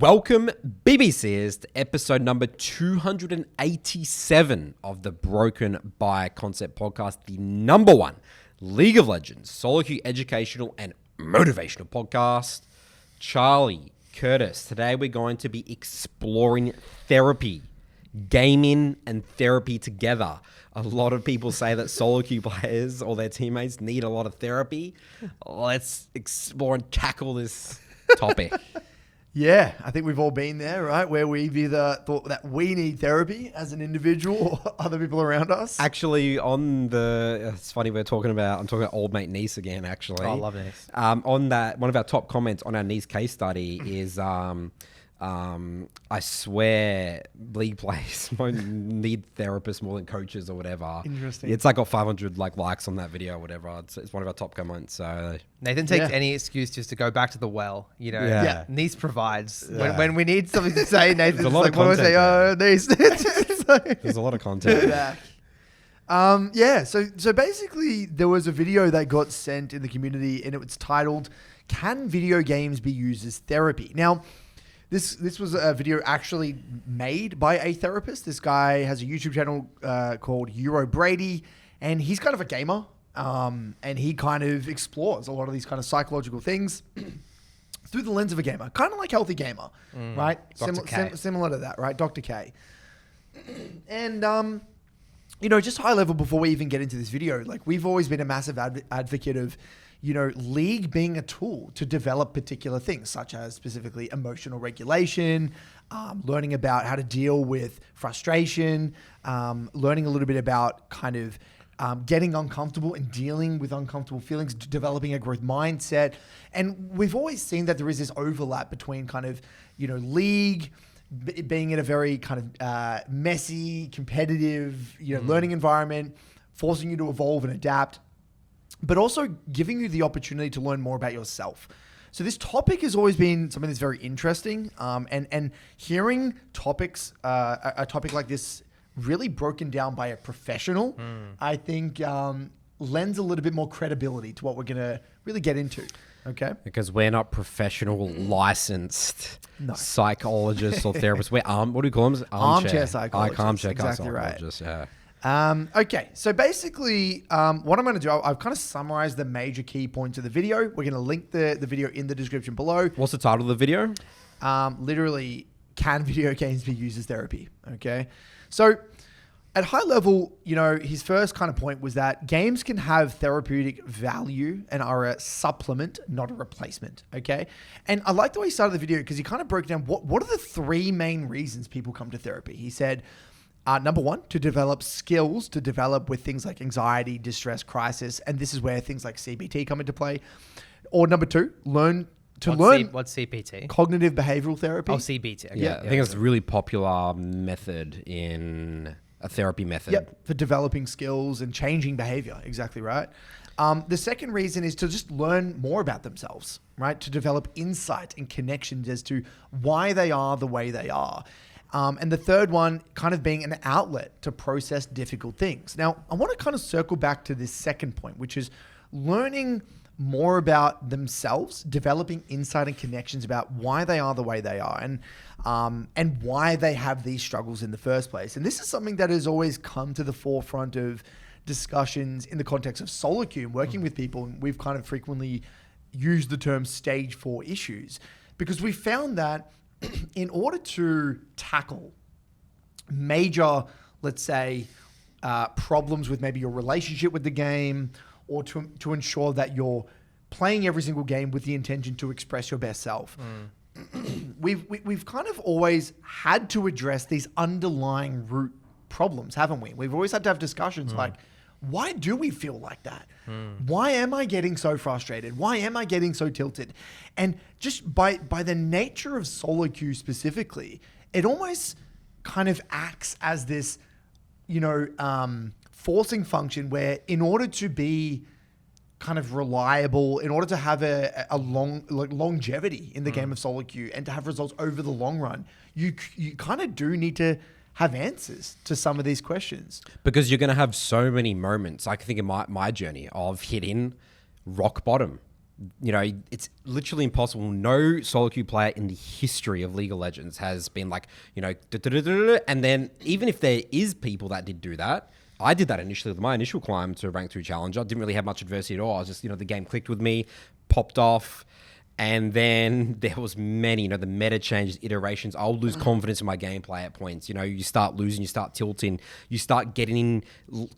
Welcome, BBCers, to episode number 287 of the Broken by Concept podcast, the number one League of Legends, solo queue educational and motivational podcast. Charlie, Curtis, today we're going to be exploring therapy, gaming and therapy together. A lot of people say that solo queue players or their teammates need a lot of therapy. Let's explore and tackle this topic. Yeah, I think we've all been there, right? Where we've either thought that we need therapy as an individual or other people around us. Actually, it's funny I'm talking about old mate Nice again, actually. Oh, I love Nice. On that, one of our top comments on our Nice case study is, I swear league players need therapists more than coaches or whatever. Interesting. It's like got 500 likes on that video or whatever. It's one of our top comments. So Nathan takes any excuse just to go back to the well. You know, Yeah. Nice provides. Yeah. When we need something to say, Nathan's There's a lot like, of what do I say? content Nice. It's like- there's a lot of content. Back. So basically there was a video that got sent in the community and it was titled, "Can video games be used as therapy?" Now, this was a video actually made by a therapist. This guy has a YouTube channel called Euro Brady, and he's kind of a gamer. And he kind of explores a lot of these kind of psychological things through the lens of a gamer, kind of like Healthy Gamer, right? Dr. K. Similar to that, right? Dr. K. And, just high level before we even get into this video, like we've always been a massive advocate of, League being a tool to develop particular things, such as specifically emotional regulation, learning about how to deal with frustration, learning a little bit about kind of getting uncomfortable and dealing with uncomfortable feelings, developing a growth mindset. And we've always seen that there is this overlap between kind of, League being in a very kind of messy, competitive, learning environment, forcing you to evolve and adapt, but also giving you the opportunity to learn more about yourself. So this topic has always been something that's very interesting, and hearing a topic like this really broken down by a professional, I think lends a little bit more credibility to what we're going to really get into. Okay. Because we're not professional licensed psychologists or therapists. We're what do we call them? Armchair psychologists. Armchair Exactly right. psychologists, yeah. Okay, so basically what I'm going to do, I've kind of summarized the major key points of the video. We're going to link the video in the description below. What's the title of the video? Literally, can video games be used as therapy? Okay, so at high level, his first kind of point was that games can have therapeutic value and are a supplement, not a replacement. Okay, and I like the way he started the video because he kind of broke down what are the three main reasons people come to therapy. He said, number one, to develop skills, to develop with things like anxiety, distress, crisis. And this is where things like CBT come into play. Or number two, learn. What's CBT? Cognitive behavioral therapy. Oh, CBT. Okay. Yeah, I think it's a really popular method in a therapy method. Yep, for developing skills and changing behavior. Exactly right. The second reason is to just learn more about themselves, right? To develop insight and connections as to why they are the way they are. And the third one kind of being an outlet to process difficult things. Now, I want to kind of circle back to this second point, which is learning more about themselves, developing insight and connections about why they are the way they are and why they have these struggles in the first place. And this is something that has always come to the forefront of discussions in the context of solo queue and working with people. And we've kind of frequently used the term stage 4 issues because we found that in order to tackle major, let's say, problems with maybe your relationship with the game, or to ensure that you're playing every single game with the intention to express your best self, we've kind of always had to address these underlying root problems, haven't we? We've always had to have discussions like, why do we feel like that? Why am I getting so frustrated? Why am I getting so tilted? And just by the nature of solo queue specifically, it almost kind of acts as this, forcing function where in order to be kind of reliable, in order to have a long longevity in the game of solo queue and to have results over the long run, you kind of do need to have answers to some of these questions. Because you're going to have so many moments. I can think of my journey of hitting rock bottom. You know, it's literally impossible. No solo queue player in the history of League of Legends has been like, you know, and then even if there is people that did do that, I did that initially with my initial climb to rank 2 challenger. Didn't really have much adversity at all. I was just, you know, the game clicked with me, popped off. And then there was many, you know, the meta changes, iterations. I'll lose confidence in my gameplay at points. You know, you start losing, you start tilting, you start getting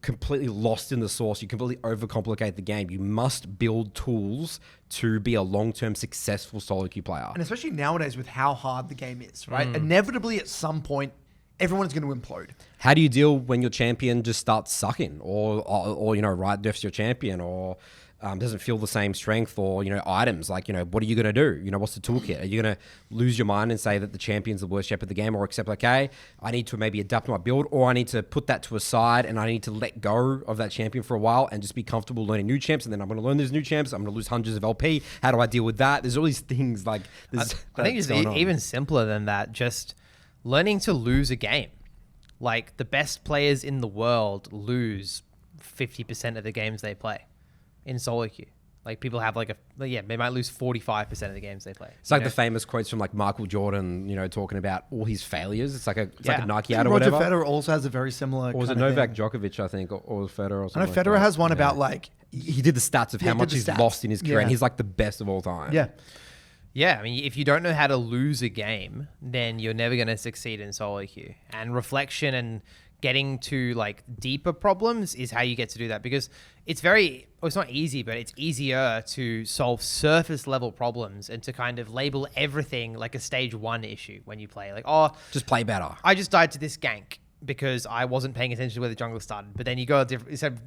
completely lost in the source. You completely overcomplicate the game. You must build tools to be a long-term successful solo queue player. And especially nowadays with how hard the game is, right? Inevitably at some point, everyone's going to implode. How do you deal when your champion just starts sucking or you know, right defs your champion or doesn't feel the same strength or, you know, items? Like, you know, what are you going to do? You know, what's the toolkit? Are you going to lose your mind and say that the champion's the worst champ of the game, or accept, okay, I need to maybe adapt my build, or I need to put that to a side and I need to let go of that champion for a while and just be comfortable learning new champs, and then I'm going to learn these new champs. I'm going to lose hundreds of LP. How do I deal with that? There's all these things like this. I think it's even simpler than that. Just learning to lose a game. Like, the best players in the world lose 50% of the games they play in solo queue. Like, people have they might lose 45% of the games they play. It's like the famous quotes from like Michael Jordan, you know, talking about all his failures. It's like a Nike ad or Roger whatever. Federer also has a very similar. Or was it Novak Djokovic, I think, or Federer or something? I know Federer has one about like he did the stats of how much he's lost in his career, and he's like the best of all time. Yeah. Yeah, I mean, if you don't know how to lose a game, then you're never going to succeed in solo queue. And reflection and getting to like deeper problems is how you get to do that, because it's not easy, but it's easier to solve surface level problems and to kind of label everything like a stage 1 issue when you play. Like, oh, just play better. I just died to this gank because I wasn't paying attention to where the jungle started. But then you go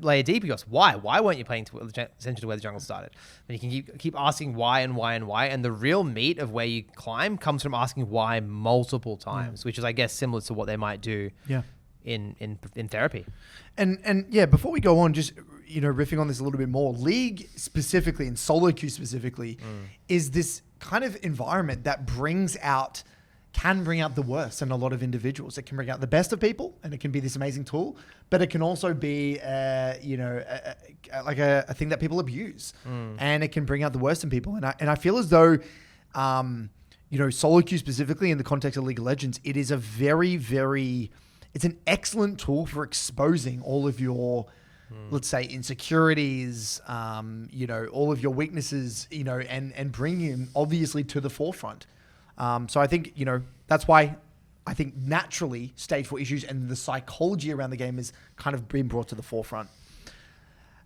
layer deep, you go, why? Why weren't you paying attention to where the jungle started? And you can keep asking why and why and why. And the real meat of where you climb comes from asking why multiple times, which is, I guess, similar to what they might do in therapy. And yeah, before we go on, just, you know, riffing on this a little bit more, League specifically and solo queue specifically is this kind of environment that can bring out the worst in a lot of individuals. It can bring out the best of people, and it can be this amazing tool, but it can also be, like a thing that people abuse, and it can bring out the worst in people. And I feel as though, you know, solo queue specifically in the context of League of Legends, it is a very, very, it's an excellent tool for exposing all of your, let's say, insecurities, you know, all of your weaknesses, you know, and bringing them obviously to the forefront. So I think, you know, that's why I think naturally stage 4 issues and the psychology around the game is kind of being brought to the forefront.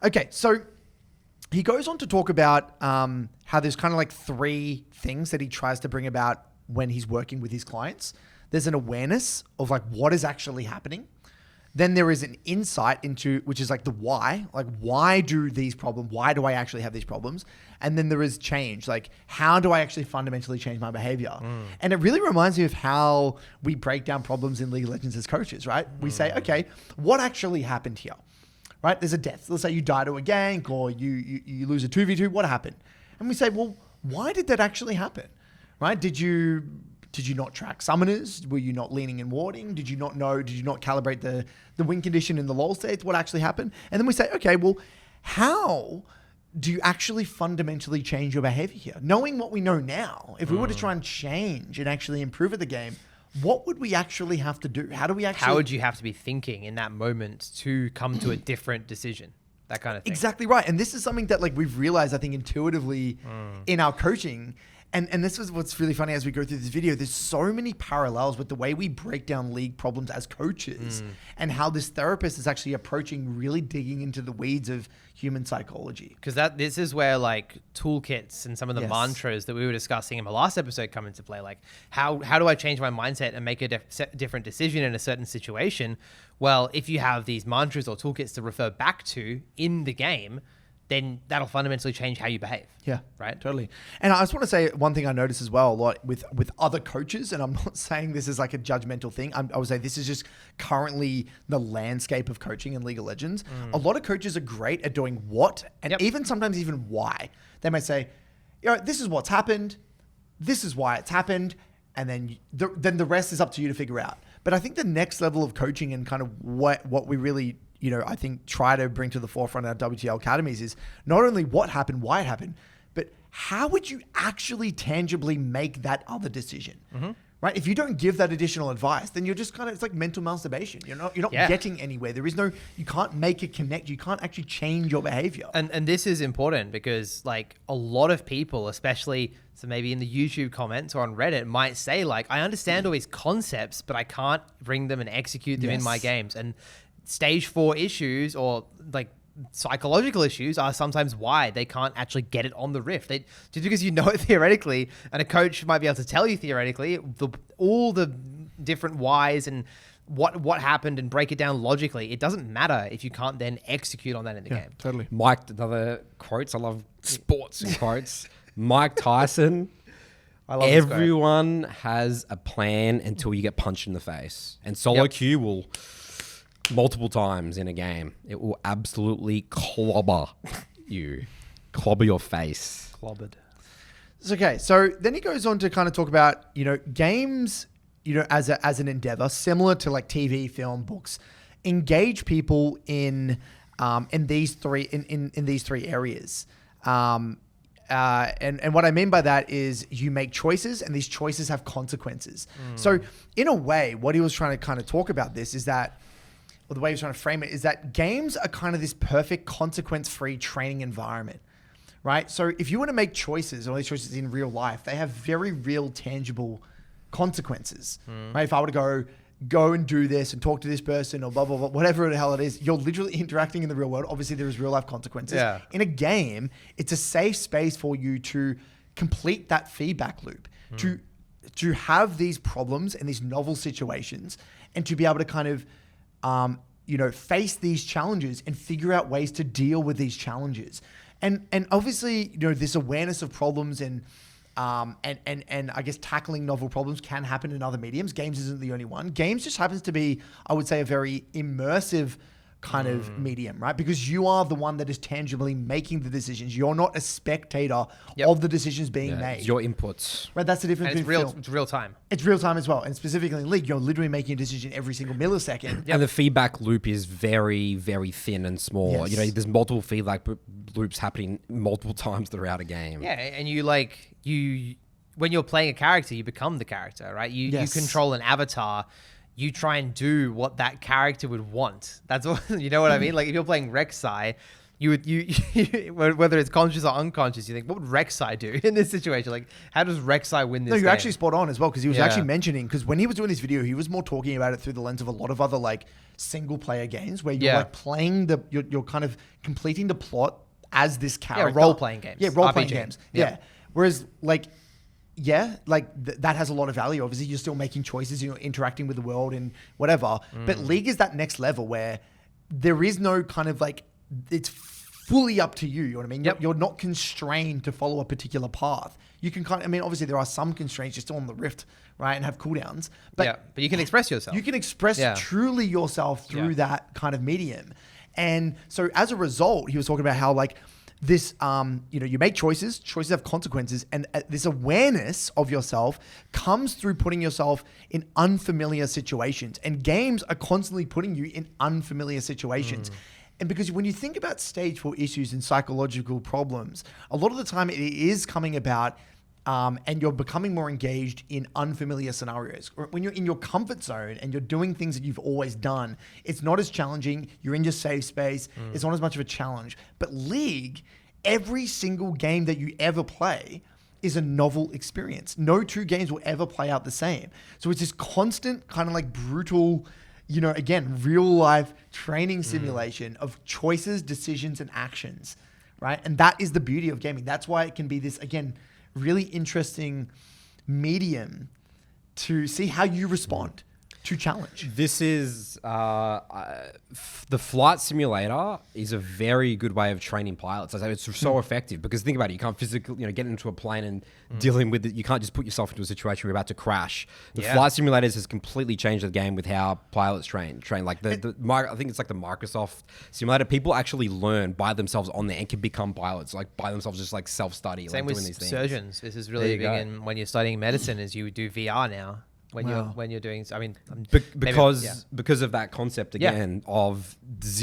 Okay, so he goes on to talk about how there's kind of like 3 things that he tries to bring about when he's working with his clients. There's an awareness of like what is actually happening. Then there is an insight into, which is like the why, like why do these problems, why do I actually have these problems? And then there is change, like how do I actually fundamentally change my behavior? And it really reminds me of how we break down problems in League of Legends as coaches, right? We say, okay, what actually happened here, right? There's a death. Let's say you die to a gank or you lose a 2v2, what happened? And we say, well, why did that actually happen, right? Did you not track summoners? Were you not leaning and warding? Did you not calibrate the win condition in the lull states? What actually happened? And then we say, okay, well, how do you actually fundamentally change your behavior here? Knowing what we know now, if we were to try and change and actually improve at the game, what would we actually have to do? How would you have to be thinking in that moment to come to a different decision? That kind of thing. Exactly right. And this is something that like we've realized, I think, intuitively in our coaching. And this is what's really funny as we go through this video. There's so many parallels with the way we break down League problems as coaches and how this therapist is actually approaching, really digging into the weeds of human psychology. Because this is where like toolkits and some of the mantras that we were discussing in the last episode come into play. Like how do I change my mindset and make a different decision in a certain situation? Well, if you have these mantras or toolkits to refer back to in the game, then that'll fundamentally change how you behave. Yeah, right. Totally. And I just want to say one thing I notice as well a lot with other coaches, and I'm not saying this is like a judgmental thing. I would say this is just currently the landscape of coaching in League of Legends. A lot of coaches are great at doing what, and even sometimes even why. They may say, you know, this is what's happened. This is why it's happened. And then the rest is up to you to figure out. But I think the next level of coaching and kind of what we really, you know, I think try to bring to the forefront of our WTL academies is not only what happened, why it happened, but how would you actually tangibly make that other decision? Mm-hmm. Right? If you don't give that additional advice, then you're just it's like mental masturbation. You're not getting anywhere. You can't make a connect. You can't actually change your behavior. And this is important because like a lot of people, especially so maybe in the YouTube comments or on Reddit, might say like, I understand all these concepts, but I can't bring them and execute them in my games. And stage 4 issues or like psychological issues are sometimes why they can't actually get it on the riff. Just because you know it theoretically, and a coach might be able to tell you theoretically all the different whys and what happened and break it down logically, it doesn't matter if you can't then execute on that in the game. Totally. Mike, another quotes. I love sports and quotes. Mike Tyson. I love this quote. Everyone has a plan until you get punched in the face. And solo queue will multiple times in a game. It will absolutely clobber you. Clobber your face. Clobbered. It's okay. So then he goes on to kind of talk about, games, as an endeavor, similar to like TV, film, books, engage people in these three areas. And what I mean by that is you make choices and these choices have consequences. So in a way, what he was trying to kind of talk about this is that, or the way he was trying to frame it is that games are kind of this perfect consequence-free training environment, right? So if you want to make choices, all these choices in real life, they have very real, tangible consequences, right? If I were to go and do this and talk to this person or blah, blah, blah, whatever the hell it is, you're literally interacting in the real world. Obviously, there is real life consequences. Yeah. In a game, it's a safe space for you to complete that feedback loop, to have these problems and these novel situations and to be able to kind of face these challenges and figure out ways to deal with these challenges. And obviously, this awareness of problems and I guess tackling novel problems can happen in other mediums. Games isn't the only one. Games just happens to be, I would say, a very immersive kind of medium, right? Because you are the one that is tangibly making the decisions. You're not a spectator of the decisions being made. It's your inputs. Right, that's the difference And between film. it's real time. It's real time as well. And specifically in League, you're literally making a decision every single millisecond. And the feedback loop is very, very thin and small. Yes. There's multiple feedback loops happening multiple times throughout a game. Yeah, and when you're playing a character, you become the character, right? You control an avatar. You try and do what that character would want. That's what you know what I mean. Like if you're playing Rek'Sai, you whether it's conscious or unconscious, you think, what would Rek'Sai do in this situation? Like, how does Rek'Sai win this? No, you're game? actually spot on as well because he was actually mentioning because when he was doing this video, he was more talking about it through the lens of a lot of other like single player games where you're like playing you're kind of completing the plot as this character. Yeah, role playing games. Yeah, role playing RPG. games. Yep. Yeah. Whereas like. Yeah, that has a lot of value. Obviously, you're still making choices, you're interacting with the world and whatever. But League is that next level where there is no kind of like, it's fully up to you. You know what I mean? Yep. You're not constrained to follow a particular path. You can obviously there are some constraints. You're still on the Rift, right? And have cooldowns. But you can express yourself. You can express truly yourself through that kind of medium. And so as a result, he was talking about how like, this, you make choices have consequences, and this awareness of yourself comes through putting yourself in unfamiliar situations. And games are constantly putting you in unfamiliar situations. And because when you think about stage 4 issues and psychological problems, a lot of the time it is coming about and you're becoming more engaged in unfamiliar scenarios. When you're in your comfort zone and you're doing things that you've always done, it's not as challenging. You're in your safe space. It's not as much of a challenge. But League, every single game that you ever play is a novel experience. No two games will ever play out the same. So it's this constant kind of like brutal, again, real life training simulation of choices, decisions, and actions, right? And that is the beauty of gaming. That's why it can be this, again, really interesting medium to see how you respond to challenge. This is the flight simulator is a very good way of training pilots. I say it's so effective because think about it, you can't physically, get into a plane and dealing with it. You can't just put yourself into a situation where you're about to crash. The flight simulators has completely changed the game with how pilots train. Like I think it's like the Microsoft simulator. People actually learn by themselves on there and can become pilots, like by themselves, just like self-study. Same like with doing these things. surgeons. This is really big when you're studying medicine, is you do VR now. when you're doing. I mean, because of that concept again of there's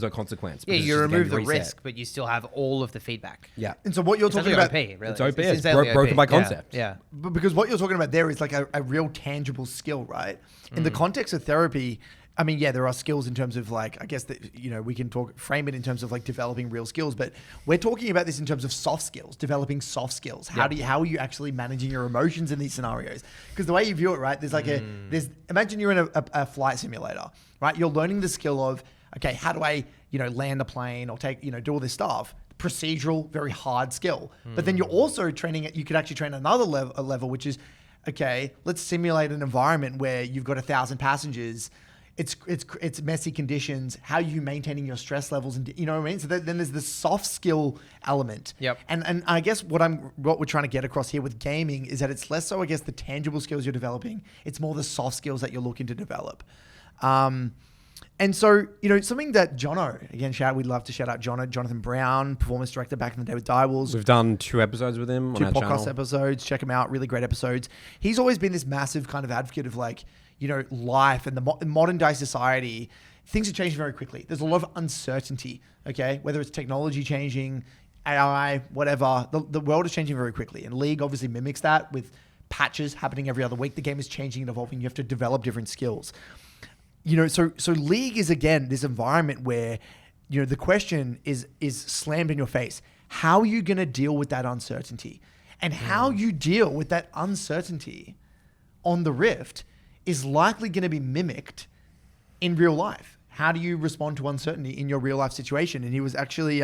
no consequence. Yeah, because you it's just a game remove the reset. risk, but you still have all of the feedback. Yeah, And so what you're It's talking actually about, OP, really. It's OP. It's insanely broken OP. by Yeah, concept. Yeah. because what you're talking about there is like a real tangible skill, right? In the context of therapy, I mean, yeah, there are skills in terms of like, I guess that, we can frame it in terms of like developing real skills, but we're talking about this in terms of soft skills, developing soft skills. How are you actually managing your emotions in these scenarios? Because the way you view it, right? There's like imagine you're in a flight simulator, right? You're learning the skill of, okay, how do I, land a plane or take, do all this stuff? Procedural, very hard skill. But then you're also training it. You could actually train another level, which is, okay, let's simulate an environment where you've got 1,000 passengers. It's messy conditions. How are you maintaining your stress levels? And you know what I mean? So then there's the soft skill element. Yep. And I guess what we're trying to get across here with gaming is that it's less so, I guess, the tangible skills you're developing. It's more the soft skills that you're looking to develop. And so, something that Jono, again, we'd love to shout out Jonathan Brown, performance director back in the day with Direwolves. We've done 2 episodes with him on our podcast channel. episodes. Check him out. Really great episodes. He's always been this massive kind of advocate of like, life and the modern day society. Things are changing very quickly. There's a lot of uncertainty, okay? Whether it's technology changing, AI, whatever, the world is changing very quickly. And League obviously mimics that with patches happening every other week. The game is changing and evolving. You have to develop different skills. So League is, again, this environment where, the question is slammed in your face. How are you going to deal with that uncertainty? And how you deal with that uncertainty on the Rift is likely going to be mimicked in real life. How do you respond to uncertainty in your real life situation? And he was actually,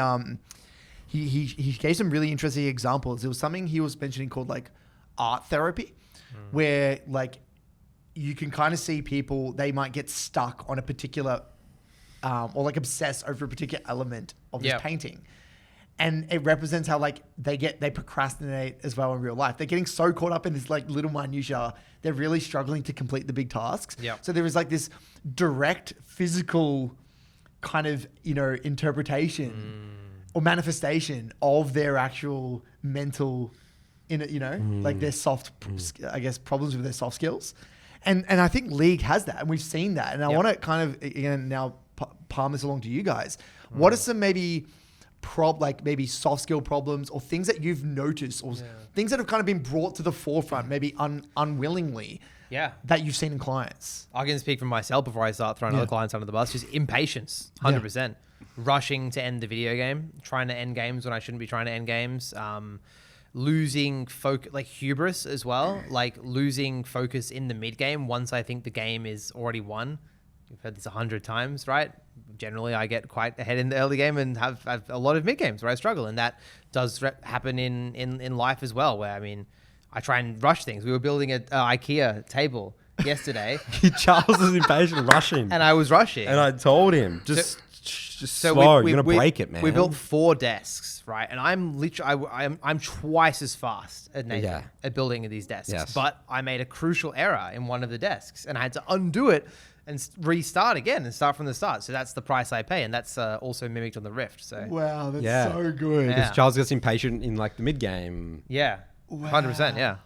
he gave some really interesting examples. There was something he was mentioning called like art therapy, where like you can kind of see people, they might get stuck on a particular, or like obsess over a particular element of this painting. And it represents how like they procrastinate as well in real life. They're getting so caught up in this like little minutia, they're really struggling to complete the big tasks. Yep. So there is like this direct physical kind of, interpretation or manifestation of their actual mental, like their soft, I guess, problems with their soft skills. And I think League has that, and we've seen that. And I want to kind of, again, now palm this along to you guys. What are some maybe maybe soft skill problems or things that you've noticed or things that have kind of been brought to the forefront, maybe unwillingly, that you've seen in clients? I can speak for myself before I start throwing other clients under the bus. Just impatience, 100%. Rushing to end the video game, trying to end games when I shouldn't be trying to end games. Losing focus, like hubris as well, like losing focus in the mid game once I think the game is already won. You've heard this 100 times, right? Generally, I get quite ahead in the early game and have a lot of mid games where I struggle, and that does happen in life as well. Where I try and rush things. We were building an IKEA table yesterday. Charles is impatient, rushing, and I was rushing, and I told him just slow. You're gonna break it, man. We built 4 desks, right? And I'm literally I'm twice as fast at building these desks. Yes. But I made a crucial error in one of the desks, and I had to undo it and restart again and start from the start. So that's the price I pay, and that's also mimicked on the Rift. So wow, that's so good. Yeah. Charles gets impatient in like the mid game. Yeah, 100%. Yeah,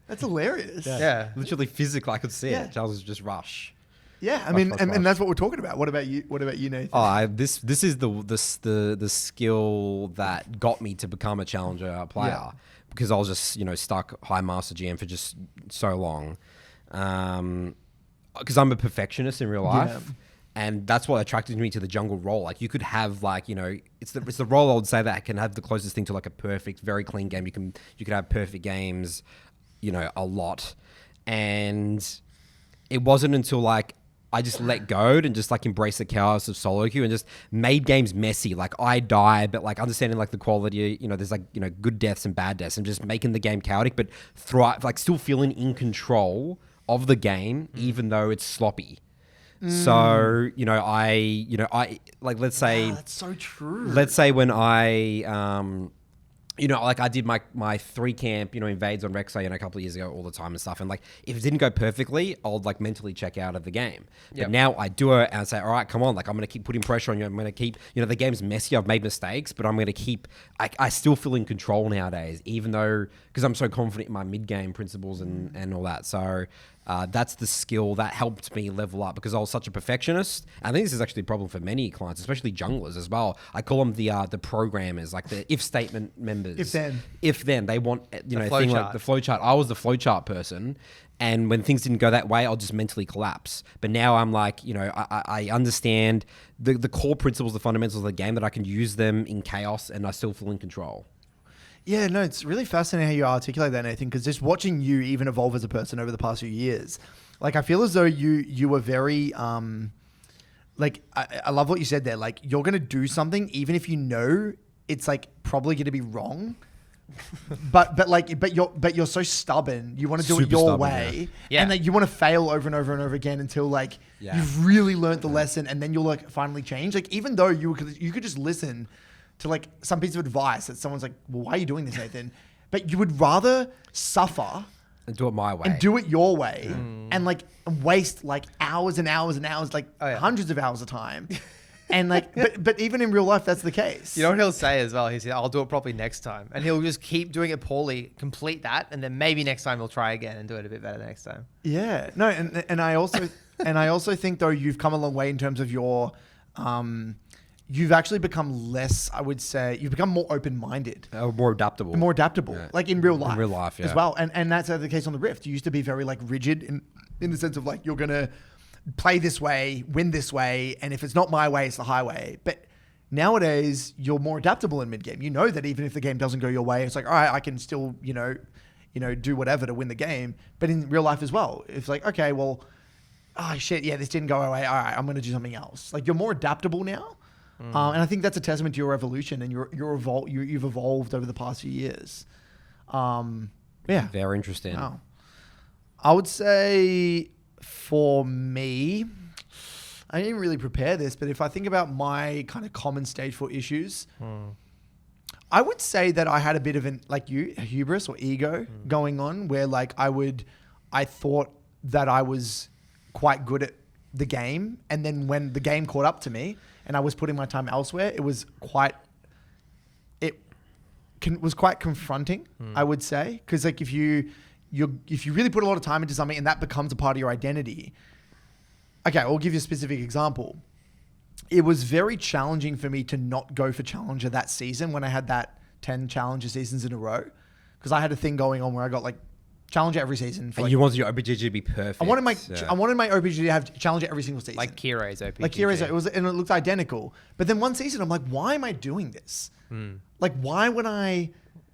that's hilarious. Yeah. Literally physically, I could see it. Charles is just rush. Yeah, I mean, and that's what we're talking about. What about you? What about you, Nathan? This is the skill that got me to become a challenger player because I was just stuck high master GM for just so long. Because I'm a perfectionist in real life, and that's what attracted me to the jungle role. Like you could have it's the role I would say that can have the closest thing to like a perfect, very clean game. You could have perfect games, a lot, and it wasn't until like I just let go and just like embrace the chaos of solo queue and just made games messy. Like I die, but like understanding like the quality, there's like, good deaths and bad deaths and just making the game chaotic, but thrive, like still feeling in control of the game, even though it's sloppy. So, I like, let's say, that's so true. Let's say when I you know, like I did my 3 camp, you know, invades on Rexay a couple of years ago all the time and stuff. And like, if it didn't go perfectly, I'll like mentally check out of the game. But now I do it and I say, all right, come on. Like, I'm going to keep putting pressure on you. I'm going to keep, you know, the game's messy. I've made mistakes, but I'm going to keep, I still feel in control nowadays, even though, because I'm so confident in my mid-game principles and all that. So that's the skill that helped me level up because I was such a perfectionist. I think this is actually a problem for many clients, especially junglers as well. I call them the programmers, like the if statement members. If then they want, you know, a thing like the flowchart. I was the flowchart person, and when things didn't go that way, I'll just mentally collapse. But now I'm like, you know, I understand the core principles, the fundamentals of the game, that I can use them in chaos, and I still feel in control. Yeah, no, it's really fascinating how you articulate that, Nathan, because just watching you even evolve as a person over the past few years, like I feel as though you were very, like I love what you said there. Like you're going to do something even if you know it's like probably going to be wrong. but you're so stubborn. You want to do it your way, and that you want to fail over and over and over again until like you've really learned the lesson, and then you'll like finally change. Like even though you could just listen to like some piece of advice that someone's like, well, why are you doing this, Nathan? But you would rather suffer and do it my way and do it your way, and like waste like hours and hours and hours, like hundreds of hours of time. And like, but even in real life, that's the case. You know what he'll say as well? He said, I'll do it properly next time. And he'll just keep doing it poorly, complete that. And then maybe next time he'll try again and do it a bit better next time. Yeah. No. And I also think though, you've come a long way in terms of your, you've actually become less, I would say, you've become more open-minded. More adaptable. Like in real life. In real life, as well. And that's the case on the Rift. You used to be very like rigid in the sense of like, you're going to play this way, win this way, and if it's not my way, it's the highway. But nowadays, you're more adaptable in mid-game. You know that even if the game doesn't go your way, it's like, all right, I can still, you know, do whatever to win the game. But in real life as well, it's like, okay, well, oh shit, yeah, this didn't go our way. All right, I'm going to do something else. Like you're more adaptable now. And I think that's a testament to your evolution and you've evolved over the past few years. Yeah. Very interesting. Wow. I would say for me, I didn't really prepare this, but if I think about my kind of common stage 4 issues, I would say that I had a bit of a hubris or ego going on where like I thought that I was quite good at the game. And then when the game caught up to me and I was putting my time elsewhere, it was quite confronting, I would say. Cause like if you really put a lot of time into something and that becomes a part of your identity. Okay, I'll give you a specific example. It was very challenging for me to not go for Challenger that season when I had that 10 Challenger seasons in a row. Because I had a thing going on where I got like Challenger every season. And you wanted your OPG to be perfect. I wanted my OPG to have Challenger every single season. Like Kire's OPG. Like Kire's, and it looked identical. But then one season, I'm like, why am I doing this? Like, why would I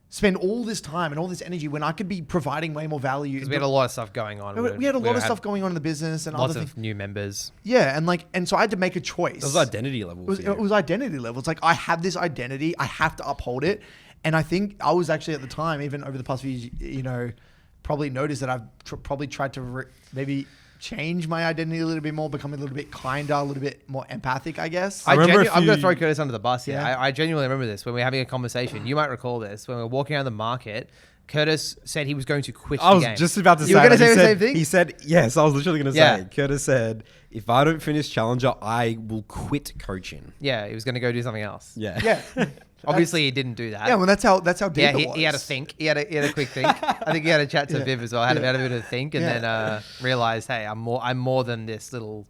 spend all this time and all this energy when I could be providing way more value? Because we had a lot of stuff going on. We had a lot of stuff going on in the business and lots of new members. Yeah, and so I had to make a choice. It was identity level. It was identity level. It's like I have this identity, I have to uphold it, and I think I was actually at the time, even over the past few years, probably noticed that I've probably tried to maybe change my identity a little bit more, become a little bit kinder, a little bit more empathic, I guess. I'm going to throw Curtis under the bus here. Yeah. I genuinely remember this when we were having a conversation. You might recall this. When we were walking around the market, Curtis said he was going to quit the game. I was just about to say you were going to say the same thing? He said, yes, I was literally going to say. Curtis said, if I don't finish Challenger, I will quit coaching. Yeah, he was going to go do something else. Yeah. Obviously, he didn't do that. Yeah, well, that's how deep it was. He had a think. He had a quick think. I think he had a chat to Viv as well. Had a bit of a think, and then realized, hey, I'm more than this little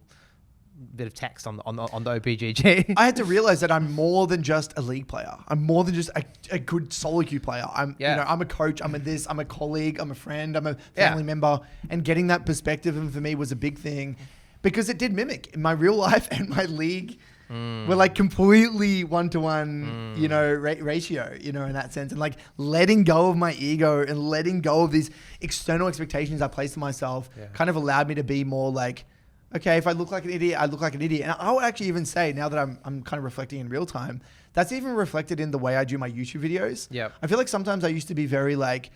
bit of text on the OPGG. I had to realize that I'm more than just a league player. I'm more than just a good solo queue player. I'm a coach. I'm a colleague. I'm a friend. I'm a family member. And getting that perspective, and for me, was a big thing because it did mimic in my real life and my league. We're like completely 1-to-1, ratio, in that sense. And like letting go of my ego and letting go of these external expectations I placed on myself kind of allowed me to be more like, okay, if I look like an idiot, I look like an idiot. And I would actually even say, now that I'm kind of reflecting in real time, that's even reflected in the way I do my YouTube videos. Yeah. I feel like sometimes I used to be very like,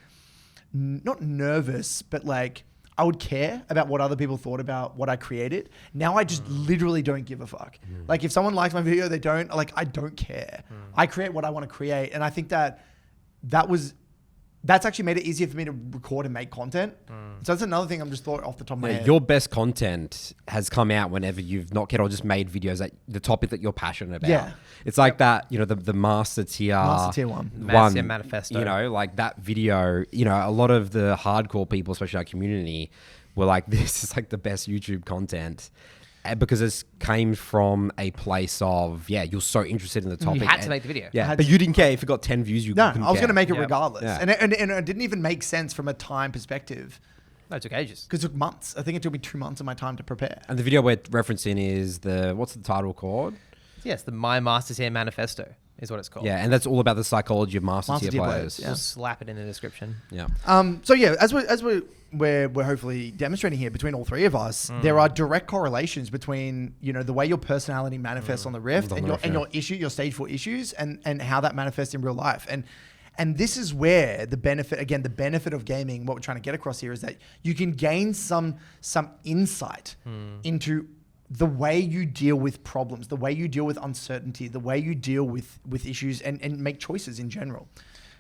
not nervous, but like, I would care about what other people thought about what I created. Now I just literally don't give a fuck. Like if someone likes my video, they don't, like I don't care. I create what I want to create. And I think that that's actually made it easier for me to record and make content. So that's another thing I'm just thought off the top of my head. Your best content has come out whenever you've not yet or just made videos that the topic that you're passionate about. Yeah. It's like that, the master tier one. Master tier manifesto. Like that video, a lot of the hardcore people, especially our community, were like, this is like the best YouTube content. Because it came from a place of, you're so interested in the topic. You had to make the video. Yeah, but you didn't care if it got 10 views. No, I was going to make it regardless. Yeah. And it didn't even make sense from a time perspective. No, it took ages. Because it took months. I think it took me 2 months of my time to prepare. And the video we're referencing is what's the title called? Yes, the My Master Tier Manifesto is what it's called. Yeah, and that's all about the psychology of master tier players. We'll slap it in the description. Yeah. So as we're hopefully demonstrating here between all three of us, there are direct correlations between the way your personality manifests on the Rift and your stage 4 issues and how that manifests in real life. And this is where the benefit of gaming, what we're trying to get across here is that you can gain some insight into the way you deal with problems, the way you deal with uncertainty, the way you deal with issues and make choices in general.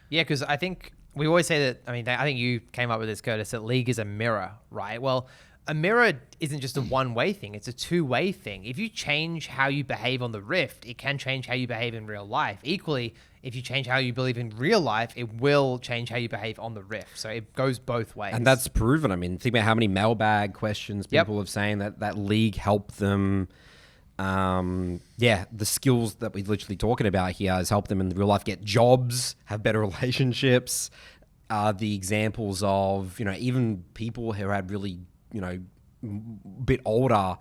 Yeah, because I think we always say that, I think you came up with this, Curtis, that League is a mirror, right? Well, a mirror isn't just a one-way thing. It's a two-way thing. If you change how you behave on the Rift, it can change how you behave in real life. Equally, if you change how you believe in real life, it will change how you behave on the Rift. So it goes both ways. And that's proven. Think about how many mailbag questions people have saying that League helped them. The skills that we're literally talking about here has helped them in real life get jobs, have better relationships. The examples of, even people who had really, bit older,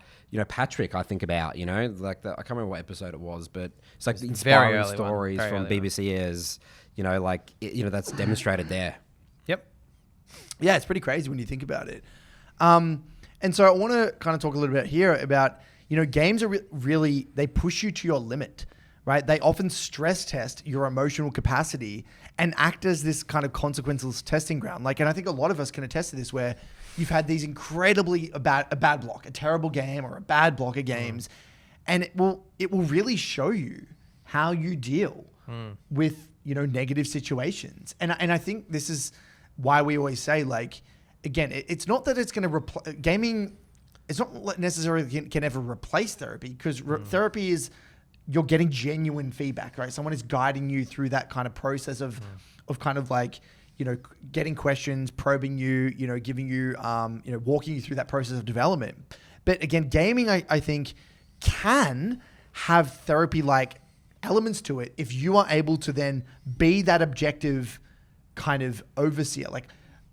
Patrick, I think about, I can't remember what episode it was, but it's like the inspiring stories from BBC is, that's demonstrated there. Yep. Yeah, it's pretty crazy when you think about it. And so I want to kind of talk a little bit here about, games are really, they push you to your limit, right? They often stress test your emotional capacity and act as this kind of consequenceless testing ground. And I think a lot of us can attest to this, where you've had these incredibly a bad block, a terrible game or a bad block of games, and it will really show you how you deal with negative situations. And I think this is why we always say, again, it's not that it's going to replace gaming. It's not necessarily can ever replace therapy, because therapy is, you're getting genuine feedback, right? Someone is guiding you through that kind of process of kind of getting questions, probing you, giving you, walking you through that process of development. But again, gaming, I think, can have therapy-like elements to it if you are able to then be that objective kind of overseer,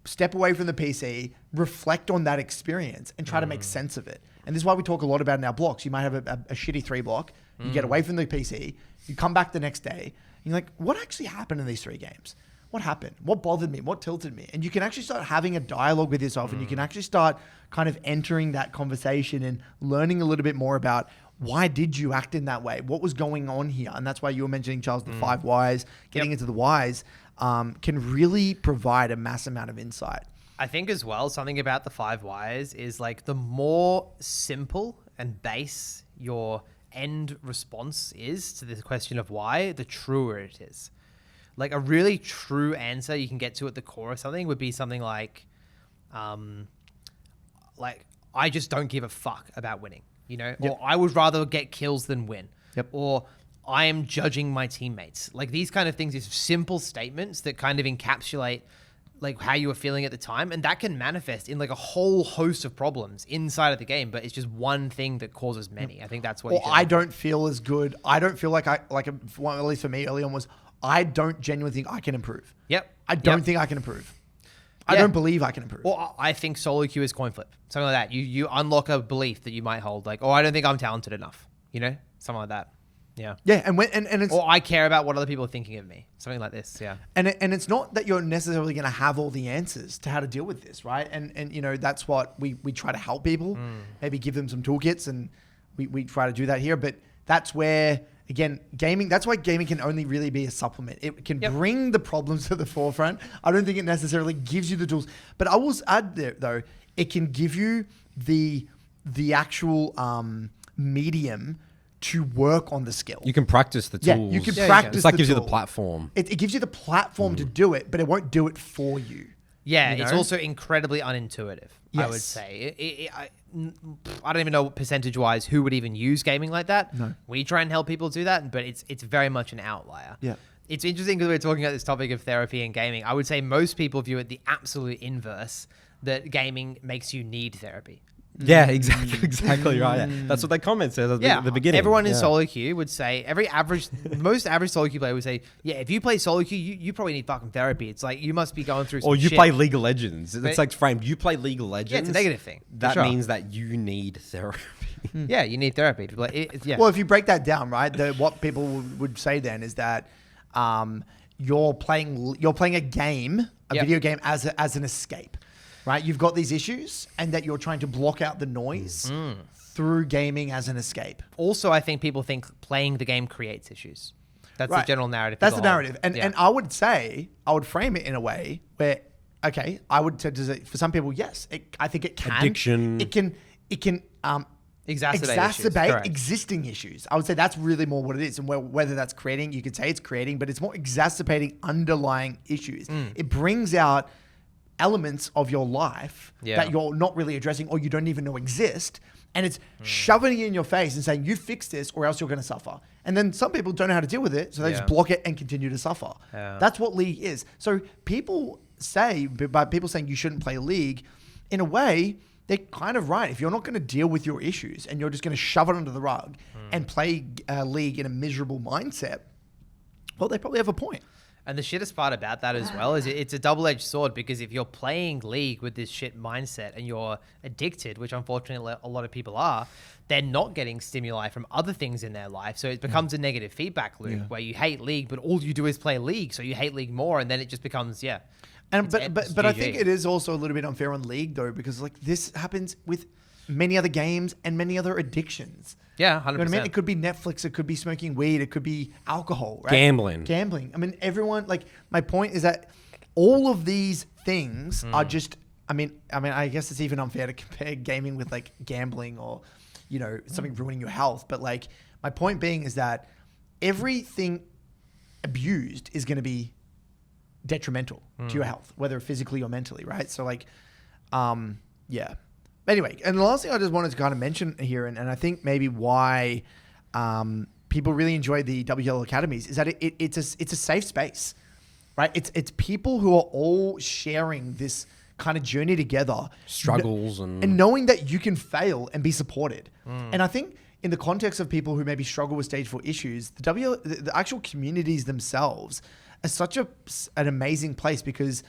step away from the PC, reflect on that experience and try to make sense of it. And this is why we talk a lot about in our blocks. You might have a shitty 3 block, you get away from the PC, you come back the next day, and you're like, what actually happened in these 3 games? What happened? What bothered me? What tilted me? And you can actually start having a dialogue with yourself, and you can actually start kind of entering that conversation and learning a little bit more about why did you act in that way? What was going on here? And that's why you were mentioning, Charles, the 5 whys, getting into the whys can really provide a mass amount of insight. I think as well, something about the 5 whys is the more simple and base your end response is to the question of why, the truer it is. A really true answer you can get to at the core of something would be something I just don't give a fuck about winning, or I would rather get kills than win, or I am judging my teammates. These kind of things is simple statements that kind of encapsulate how you were feeling at the time, and that can manifest in a whole host of problems inside of the game, but it's just one thing that causes many. I think that's what. Or I don't feel as good. I don't feel like at least for me early on was, I don't genuinely think I can improve. Yep. I don't think I can improve. I don't believe I can improve. Or I think solo queue is coin flip. Something like that. You unlock a belief that you might hold, I don't think I'm talented enough. Something like that. Yeah. Yeah, and it's, or I care about what other people are thinking of me. Something like this. Yeah. And it's not that you're necessarily going to have all the answers to how to deal with this, right? And that's what we try to help people, maybe give them some toolkits, and we try to do that here. But that's where, again, that's why gaming can only really be a supplement. It can bring the problems to the forefront. I don't think it necessarily gives you the tools. But I will add there, though, it can give you the actual medium to work on the skill. You can practice the Yeah, tools. you can Yeah, you practice can. It's like the gives you the tool. platform. It gives you the platform to do it, but it won't do it for you. Yeah, You it's know? also incredibly unintuitive, I would Yes. say. I don't even know percentage-wise who would even use gaming like that. No. We try and help people do that, but it's very much an outlier. Yeah. It's interesting because we're talking about this topic of therapy and gaming. I would say most people view it the absolute inverse, that gaming makes you need therapy. Yeah, exactly right. Yeah. That's what they comment says at the beginning. Everyone in Yeah. solo queue would say, most average solo queue player would say, yeah, if you play solo queue, you probably need fucking therapy. It's like, you must be going through some Or you shit. play League of Legends. It's But- like framed. You play League of Legends. Yeah, it's a negative thing. for That sure. means that you need therapy. Yeah, you need therapy. Yeah. Well, if you break that down, right, what people would say then is that you're playing a game, a Yep. video game as an escape, right? You've got these issues, and that you're trying to block out the noise through gaming as an escape. Also, I think people think playing the game creates issues. That's the Right. general narrative. That's the people hold. narrative, and Yeah. and I would frame it in a way where, okay, I would say for some people, yes, I think it can Addiction. It can Exacerbate issues, correct. existing issues. I would say that's really more what it is, and whether that's creating, you could say it's creating, but it's more exacerbating underlying issues. It brings out elements of your life Yeah. that you're not really addressing, or you don't even know exist, and it's shoving it in your face and saying, you fix this or else you're going to suffer. And then some people don't know how to deal with it, so they Yeah. just block it and continue to suffer. Yeah. That's what League is. So people say, by people saying you shouldn't play League, in a way, they're kind of right. If you're not going to deal with your issues and you're just going to shove it under the rug and play League in a miserable mindset, well, they probably have a point. And the shittest part about that as well is it's a double-edged sword, because if you're playing League with this shit mindset and you're addicted, which unfortunately a lot of people are, they're not getting stimuli from other things in their life. So it becomes a negative feedback loop where you hate League, but all you do is play League. So you hate League more, and then it just becomes, And it's but I GG. think it is also a little bit unfair on League though, because like this happens with many other games and many other addictions. Yeah, 100%. You know what I mean? It could be Netflix, it could be smoking weed, it could be alcohol, right? Gambling. I mean, everyone, like, my point is that all of these things are just, I guess it's even unfair to compare gaming with like gambling or, something ruining your health. But like, my point being is that everything abused is going to be detrimental to your health, whether physically or mentally, right? So like, yeah. Anyway, and the last thing I just wanted to kind of mention here, and I think maybe why people really enjoy the WL Academies is that it's a safe space, right? It's people who are all sharing this kind of journey together, Struggles and knowing that you can fail and be supported. And I think in the context of people who maybe struggle with stage 4 issues, the actual communities themselves are such an amazing place, because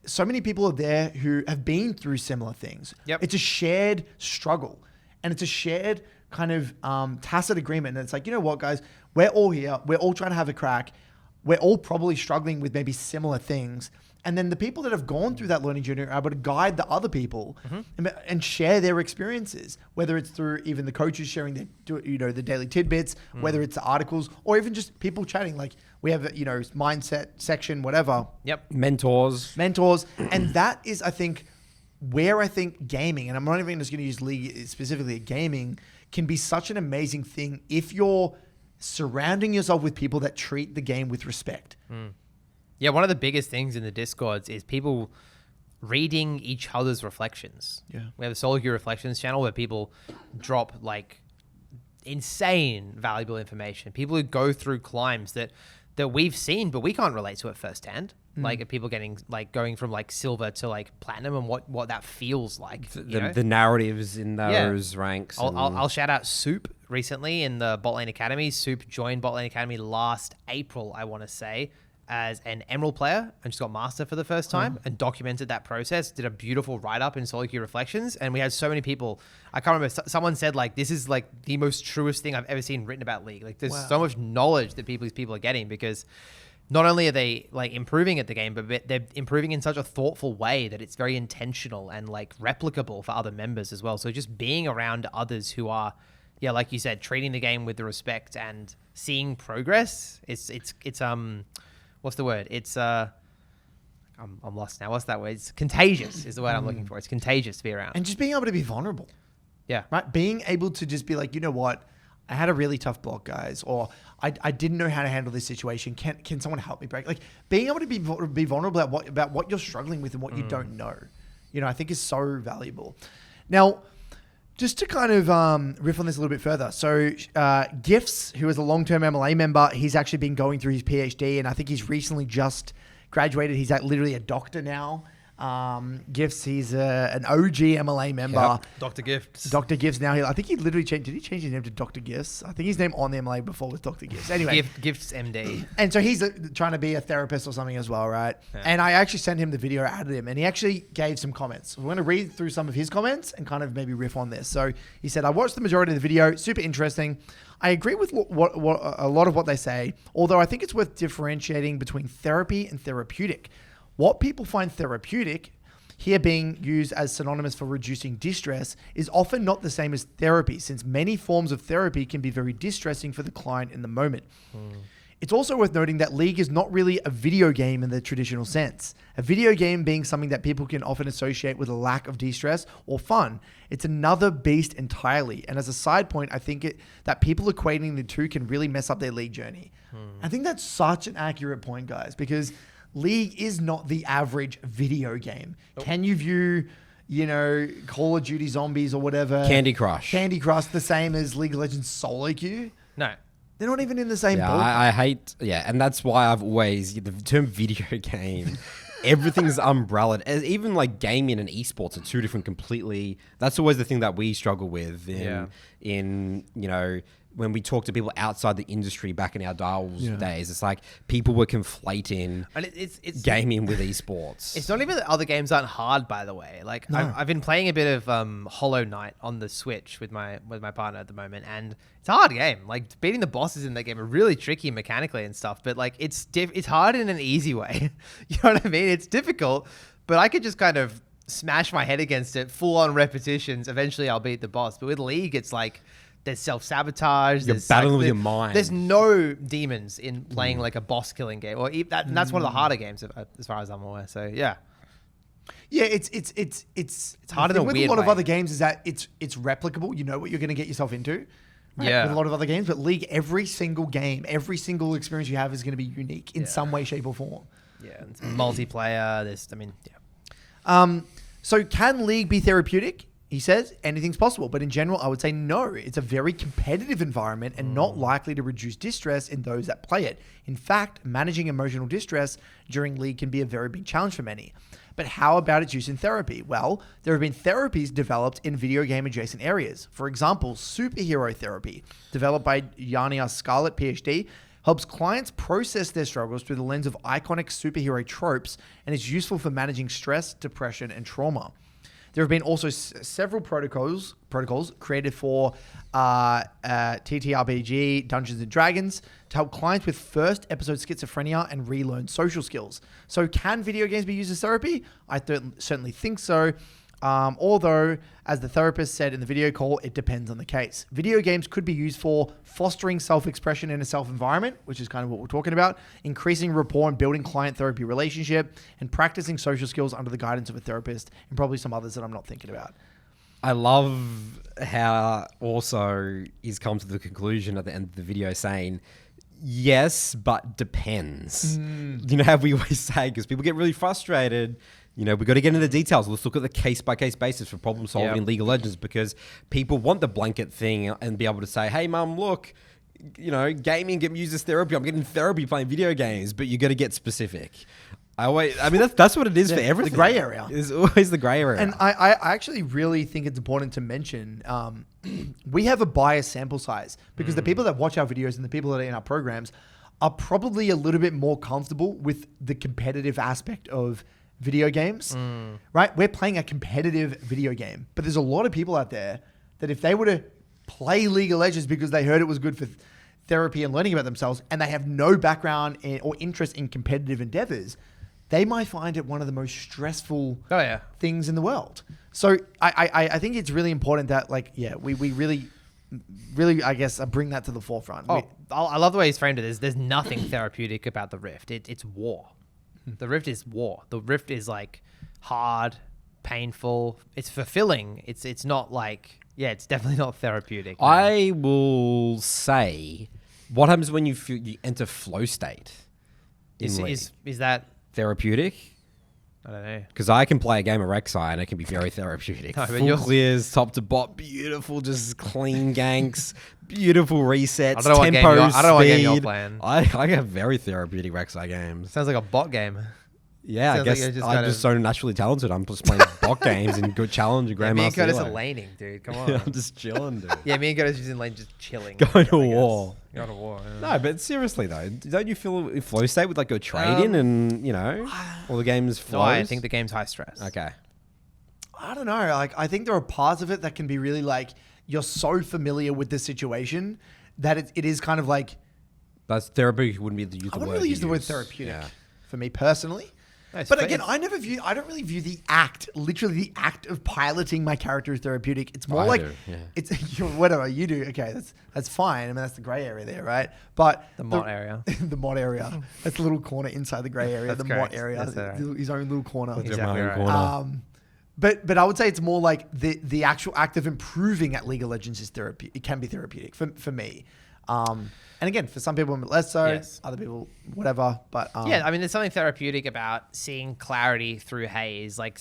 so many people are there who have been through similar things. Yep. It's a shared struggle, and it's a shared kind of tacit agreement. And it's like, you know what, guys, we're all here. We're all trying to have a crack. We're all probably struggling with maybe similar things. And then the people that have gone through that learning journey are able to guide the other people and share their experiences, whether it's through even the coaches sharing the daily tidbits, whether it's the articles, or even just people chatting. Like we have mindset section, whatever. Yep. Mentors. And that is, I think, where I think gaming, and I'm not even just going to use League specifically, gaming can be such an amazing thing if you're surrounding yourself with people that treat the game with respect. Yeah, one of the biggest things in the Discords is people reading each other's reflections. Yeah. We have a Solo Queue Reflections channel where people drop like insane valuable information. People who go through climbs that we've seen, but we can't relate to it firsthand. Like people going from like silver to like platinum, and what that feels like. The narratives in those ranks. I'll shout out Soup recently in the Botlane Academy. Soup joined Botlane Academy last April, I want to say, as an Emerald player, and just got Master for the first time and documented that process, did a beautiful write-up in Solo Queue Reflections. And we had so many people, I can't remember, someone said like, this is like the most truest thing I've ever seen written about League. Like there's so much knowledge that these people are getting, because not only are they like improving at the game, but they're improving in such a thoughtful way that it's very intentional and like replicable for other members as well. So just being around others who are, like you said, treating the game with the respect and seeing progress, it's what's the word? It's I'm lost now. What's that word? It's contagious is the word I'm looking for. It's contagious to be around. And just being able to be vulnerable. Yeah. Right? Being able to just be like, you know what? I had a really tough block, guys, or I didn't know how to handle this situation. Can someone help me break? Like being able to be vulnerable about what you're struggling with and what you don't know, I think is so valuable. Now, just to kind of riff on this a little bit further. So Gifts, who is a long-term MLA member, he's actually been going through his PhD, and I think he's recently just graduated. He's literally a doctor now. Gifts, he's an OG MLA member. Yep. Dr. Gifts. Dr. Gifts now. I think he literally changed. Did he change his name to Dr. Gifts? I think his name on the MLA before was Dr. Gifts. Anyway. Gifts MD. And so he's trying to be a therapist or something as well, right? Yeah. And I actually sent him the video, added him, and he actually gave some comments. So we're going to read through some of his comments and kind of maybe riff on this. So he said, I watched the majority of the video. Super interesting. I agree with what a lot of what they say, although I think it's worth differentiating between therapy and therapeutic. What people find therapeutic, here being used as synonymous for reducing distress, is often not the same as therapy, since many forms of therapy can be very distressing for the client in the moment. It's also worth noting that League is not really a video game in the traditional sense. A video game being something that people can often associate with a lack of distress or fun. It's another beast entirely. And as a side point, I think that people equating the two can really mess up their League journey. I think that's such an accurate point, guys, because League is not the average video game. Nope. Can you view, Call of Duty Zombies or whatever? Candy Crush the same as League of Legends solo queue? No. They're not even in the same boat. I hate, and that's why I've always, the term video game, everything's umbrellaed. Even like gaming and esports are two different completely, that's always the thing that we struggle with in when we talk to people outside the industry back in our dials days. It's like people were conflating and it's gaming with esports. It's not even that other games aren't hard, by the way. Like I've been playing a bit of Hollow Knight on the Switch with my partner at the moment, and it's a hard game. Like beating the bosses in that game are really tricky mechanically and stuff, but like it's hard in an easy way. You know what I mean? It's difficult, but I could just kind of smash my head against it, full on repetitions. Eventually I'll beat the boss. But with League, it's like there's self-sabotage. You're battling with your mind. There's no demons in playing like a boss killing game, or and that's one of the harder games as far as I'm aware. So yeah, it's hard in a weird way. With a lot of other games is that it's replicable. You know what you're going to get yourself into. Right? Yeah. With a lot of other games, but League, every single game, every single experience you have is going to be unique in some way, shape, or form. Yeah, it's multiplayer. So can League be therapeutic? He says anything's possible, but in general, I would say no. It's a very competitive environment and not likely to reduce distress in those that play it. In fact, managing emotional distress during League can be a very big challenge for many. But how about its use in therapy? Well, there have been therapies developed in video game adjacent areas. For example, superhero therapy, developed by Yania Scarlett, PhD, helps clients process their struggles through the lens of iconic superhero tropes and is useful for managing stress, depression, and trauma. There have been also several protocols created for TTRPG, Dungeons & Dragons, to help clients with first episode schizophrenia and relearn social skills. So can video games be used as therapy? I certainly think so. Although, as the therapist said in the video call, it depends on the case. Video games could be used for fostering self-expression in a self-environment, which is kind of what we're talking about, increasing rapport and building client-therapy relationship, and practicing social skills under the guidance of a therapist, and probably some others that I'm not thinking about. I love how also he's come to the conclusion at the end of the video saying, yes, but depends. You know how we always say, because people get really frustrated, we've got to get into the details. Let's look at the case-by-case basis for problem solving in League of Legends, because people want the blanket thing and be able to say, hey, mum, look, gaming can use as therapy. I'm getting therapy playing video games, but you got to get specific. That's what it is for everything. The grey area. It's always the grey area. And I actually really think it's important to mention, we have a biased sample size because the people that watch our videos and the people that are in our programs are probably a little bit more comfortable with the competitive aspect of video games, right? We're playing a competitive video game, but there's a lot of people out there that if they were to play League of Legends because they heard it was good for therapy and learning about themselves, and they have no background or interest in competitive endeavors, they might find it one of the most stressful things in the world. So I think it's really important that we really, I guess, bring that to the forefront. I love the way he's framed it. There's nothing therapeutic about the Rift. It's war. The Rift is war. The Rift is like hard, painful. It's fulfilling. It's not like, yeah, it's definitely not therapeutic. No. I will say, what happens when you enter flow state? Is that, Therapeutic? I don't know. Because I can play a game of Rek'Sai and it can be very therapeutic. No, but Full yours- clears, top to bot, beautiful, just clean ganks, beautiful resets, I don't know what game tempo, you're- I don't know what game speed. you're playing. I get very therapeutic Rek'Sai games. Sounds like a bot game. Yeah, I Sounds like guess you're just I'm kind just of- so naturally talented. I'm just playing bot games and good challenge and Me and Grandmaster. Curtis Elo. are laning, dude. Come on. I'm just chilling, dude. Yeah, me and Curtis are just in lane, just chilling. Going to I guess. war. Going to war. Yeah. No, but seriously though, don't you feel a flow state with like your trading and all the games flows? No, I think the game's high stress. Okay. I don't know. Like, I think there are parts of it that can be really like you're so familiar with the situation that it is kind of like That's therapeutic. Wouldn't be the use. I the wouldn't word really you use the word therapeutic Yeah. for me personally. No, it's But fa- again, it's- I don't really view the act, literally the act of piloting my character as therapeutic. It's more I like do, yeah. it's whatever you do. Okay, that's fine. I mean, that's the gray area there, right? But The mod area. the mod area. That's the little corner inside the gray area. That's the correct. mod area. That's all right. His own little corner. That's Exactly my own right. corner. But I would say it's more like the actual act of improving at League of Legends is therapy. It can be therapeutic for me. And again, for some people less so. Yes. Other people whatever. But Yeah, I mean, there's something therapeutic about seeing clarity through haze, like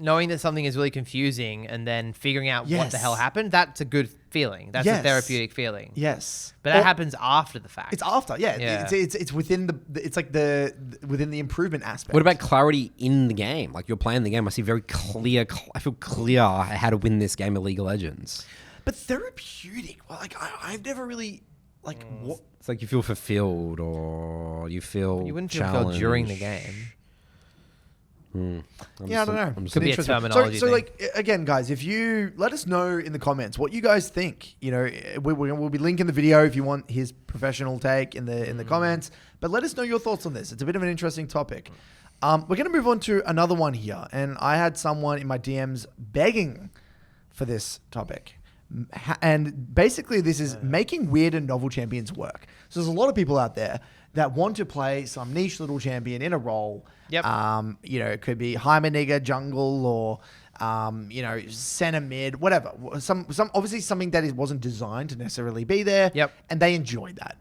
knowing that something is really confusing and then figuring out what the Yes. hell happened. That's a good feeling. That's a Yes. therapeutic feeling. yes, But that Or- happens after the fact. It's after, yeah. Yeah. It's within it's like the within the improvement aspect. What about clarity in the game? Like you're playing the game, I see very clear. I feel clear how to win this game of League of Legends. But therapeutic? Well, like I've never really like what. It's like you feel fulfilled or you feel. You wouldn't feel fulfilled during the challenged. game. Yeah, I don't know. I'm just Could be a Interesting. terminology So thing. like again, guys, if you let us know in the comments what you guys think. You know, we'll be linking the video if you want his professional take in the comments. But let us know your thoughts on this. It's a bit of an interesting topic. We're going to move on to another one here, and I had someone in my DMs begging for this topic. And basically, this is making weird and novel champions work. So there's a lot of people out there that want to play some niche little champion in a role. Yep. It could be Heimerdinger jungle or center mid, whatever. Some obviously something that wasn't designed to necessarily be there. Yep. And they enjoy that.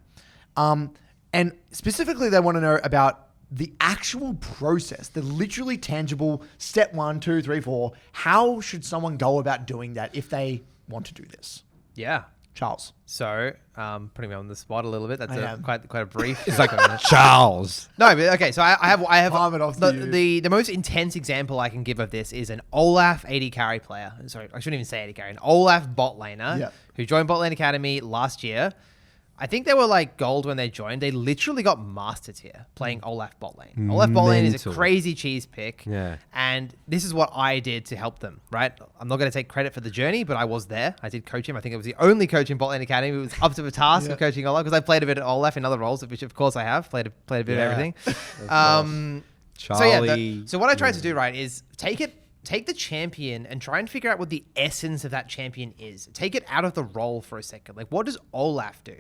And specifically, they want to know about the actual process, the literally tangible step 1, 2, 3, 4. How should someone go about doing that if they want to do this? Yeah. Charles. So, putting me on the spot a little bit. That's I am. quite a brief. It's like Charles. No, but okay. So I have Palm it off to the most intense example I can give of this is an Olaf AD carry player. Sorry, I shouldn't even say AD carry. An Olaf bot laner Yeah. who joined Bot Lane Academy last year. I think they were like gold when they joined. They literally got master tier playing Olaf bot lane. Olaf bot lane is a Mental. crazy cheese pick. Yeah. And this is what I did to help them, right? I'm not going to take credit for the journey, but I was there. I did coach him. I think it was the only coach in Bot Lane Academy who was up to the task of coaching Olaf, because I played a bit of Olaf in other roles, which of course I have. Played a bit of everything. Charlie. So what I tried to do, right, is take the champion and try and figure out what the essence of that champion is. Take it out of the role for a second. Like, what does Olaf do?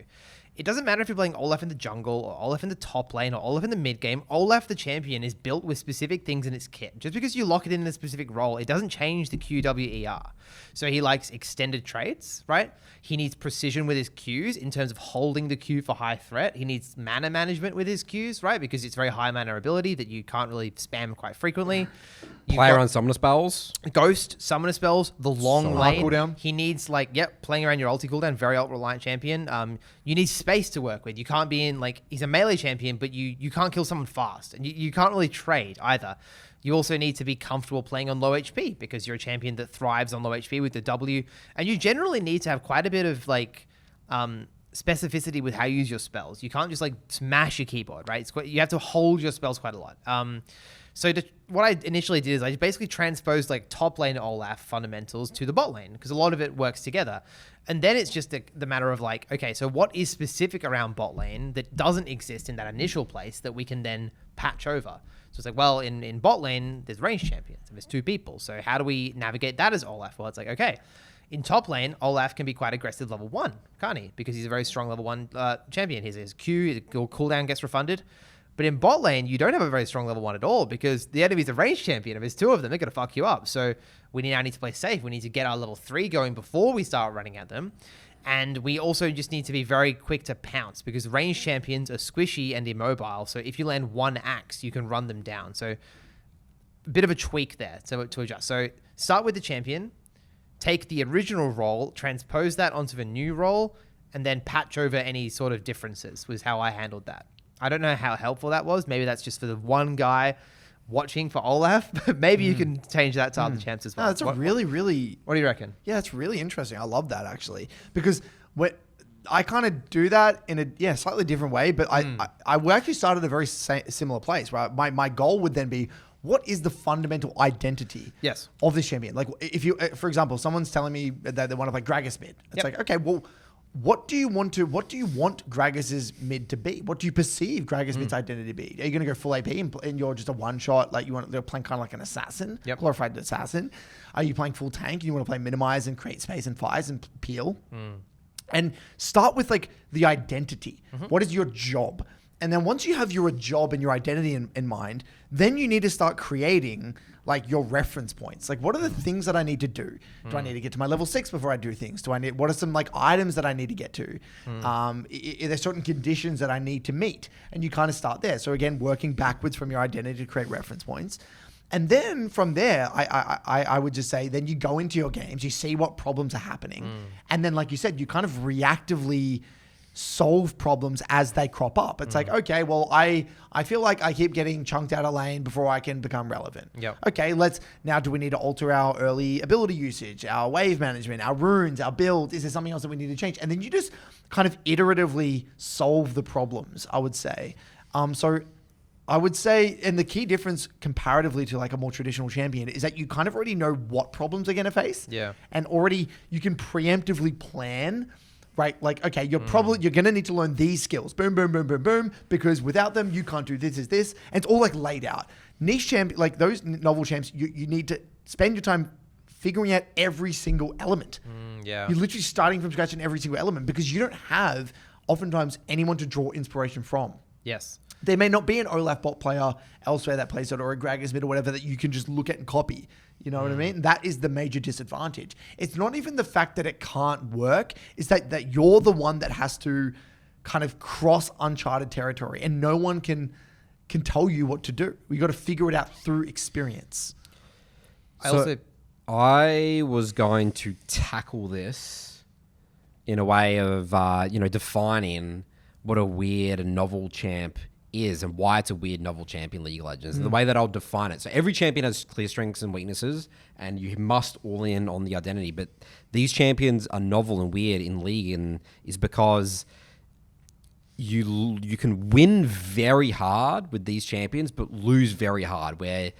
It doesn't matter if you're playing Olaf in the jungle or Olaf in the top lane or Olaf in the mid game. Olaf, the champion, is built with specific things in its kit. Just because you lock it in a specific role, it doesn't change the QWER. So he likes extended traits, right? He needs precision with his Qs in terms of holding the Q for high threat. He needs mana management with his Qs, right? Because it's very high mana ability that you can't really spam quite frequently. You've Player got on summoner spells. Ghost, summoner spells, the long Summoner lane. cooldown. He needs playing around your ulti cooldown, very ult reliant champion. You need space to work with. You can't be in he's a melee champion, but you can't kill someone fast. And you can't really trade either. You also need to be comfortable playing on low HP because you're a champion that thrives on low HP with the W. And you generally need to have quite a bit of specificity with how you use your spells. You can't just smash your keyboard, right? You have to hold your spells quite a lot. What I initially did is I basically transposed top lane Olaf fundamentals to the bot lane because a lot of it works together. And then it's just the matter of okay, so what is specific around bot lane that doesn't exist in that initial place that we can then patch over? So it's in bot lane, there's range champions and there's 2 people. So how do we navigate that as Olaf? Well, it's okay. In top lane, Olaf can be quite aggressive level 1, can't he? Because he's a very strong level 1 champion. His Q, his cooldown gets refunded. But in bot lane, you don't have a very strong level 1 at all because the enemy's a range champion. If there's 2 of them, they're going to fuck you up. So we now need to play safe. We need to get our level 3 going before we start running at them. And we also just need to be very quick to pounce because range champions are squishy and immobile. So if you land 1 axe, you can run them down. So a bit of a tweak there to adjust. So start with the champion, take the original role, transpose that onto the new role, and then patch over any sort of differences was how I handled that. I don't know how helpful that was. Maybe that's just for the one guy watching for Olaf, but maybe you can change that to other champs as well. No, that's really... What do you reckon? Yeah, it's really interesting. I love that actually because I kind of do that in a slightly different way, but I actually started at a very similar place. Right, my goal would then be, what is the fundamental identity of this champion? Like if you, for example, someone's telling me that they want to play Gragas mid. It's like, okay, well, what do you want Gragas's mid to be? What do you perceive Gragas mid's identity to be? Are you going to go full AP and you're just a one shot, like they're playing kind of like an assassin, glorified assassin? Are you playing full tank and you want to play minimize and create space and fires and peel? And start with like the identity. What is your job? And then once you have your job and your identity in mind, then you need to start creating like your reference points. Like, what are the things that I need to do? Do I need to get to my level 6 before I do things? What are some like items that I need to get to? Are there certain conditions that I need to meet? And you kind of start there. So again, working backwards from your identity to create reference points. And then from there, I would just say, then you go into your games, you see what problems are happening. And then, like you said, you kind of reactively solve problems as they crop up. It's like, okay, well, I feel like I keep getting chunked out of lane before I can become relevant. Okay, do we need to alter our early ability usage, our wave management, our runes, our build? Is there something else that we need to change? And then you just kind of iteratively solve the problems, I would say. So I would say, and the key difference comparatively to like a more traditional champion is that you kind of already know what problems they're going to face. And already you can preemptively plan, right? Like, okay, you're going to need to learn these skills. Boom, boom, boom, boom, boom. Because without them, you can't do this, this. And it's all like laid out. Niche champ, like those novel champs, you need to spend your time figuring out every single element. You're literally starting from scratch in every single element because you don't have oftentimes anyone to draw inspiration from. There may not be an Olaf bot player elsewhere that plays it, or a Gragas mid or whatever that you can just look at and copy. You know what I mean? That is the major disadvantage. It's not even the fact that it can't work. It's that you're the one that has to kind of cross uncharted territory, and no one can tell you what to do. We got to figure it out through experience. I was going to tackle this in a way of defining what a weird and novel champ is and why it's a weird novel champion League of Legends. And the way that I'll define it. So every champion has clear strengths and weaknesses, and you must all in on the identity. But these champions are novel and weird in League, and is because you can win very hard with these champions, but lose very hard where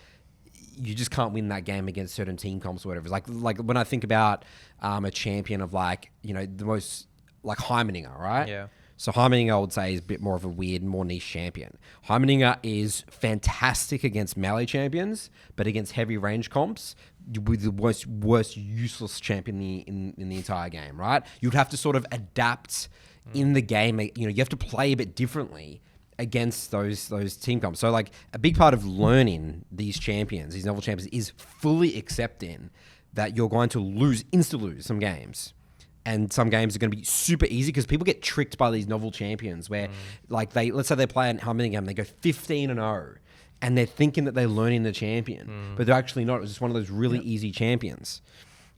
you just can't win that game against certain team comps or whatever. Like when I think about a champion of the most like Heimerdinger, right? So Heimerdinger, I would say, is a bit more of a weird, more niche champion. Heimerdinger is fantastic against melee champions, but against heavy range comps, with the worst useless champion in the entire game, right? You'd have to sort of adapt in the game. You have to play a bit differently against those team comps. So like a big part of learning these champions, these novel champions, is fully accepting that you're going to insta-lose some games. And some games are going to be super easy because people get tricked by these novel champions where, let's say they play an Heimerdinger game, they go 15-0, and they're thinking that they're learning the champion, but they're actually not. It's just one of those really easy champions.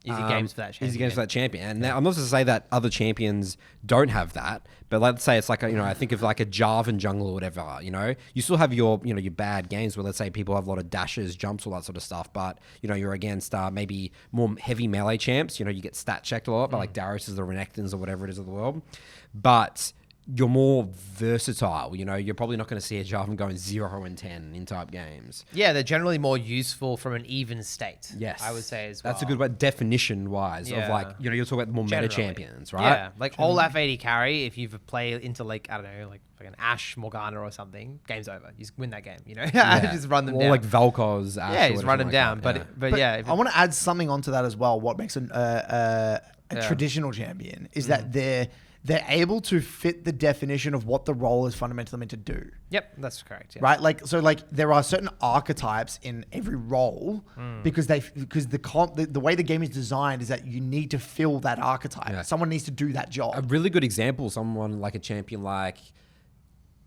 Easy games for that champion. Easy games for that champion. And now, I'm not to say that other champions don't have that, but let's say it's like, I think of like a Jarvan jungle or whatever, you still have your bad games where let's say people have a lot of dashes, jumps, all that sort of stuff, but, you're against maybe more heavy melee champs, you get stat checked a lot by like Darius' the Renekton's or whatever it is of the world, but you're more versatile. You're probably not going to see a Jarvan going 0-10 in type games. Yeah, they're generally more useful from an even state. Yes. I would say as well. That's a good way, definition-wise, of like, you're talking about the more meta champions, right? Yeah, like Olaf AD carry, if you've played into like, I don't know, like like an Ash Morgana or something, game's over. You just win that game, you know? Just run them or down. like Vel'Koz's Ash. Yeah, or just run them like down. that, But yeah. I want to add something onto that as well. What makes a traditional champion is that they're able to fit the definition of what the role is fundamentally meant to do. Yep, that's correct. Yeah. Right? Like, so like there are certain archetypes in every role because the way the game is designed is that you need to fill that archetype. Yeah. Someone needs to do that job. A really good example, someone like a champion like,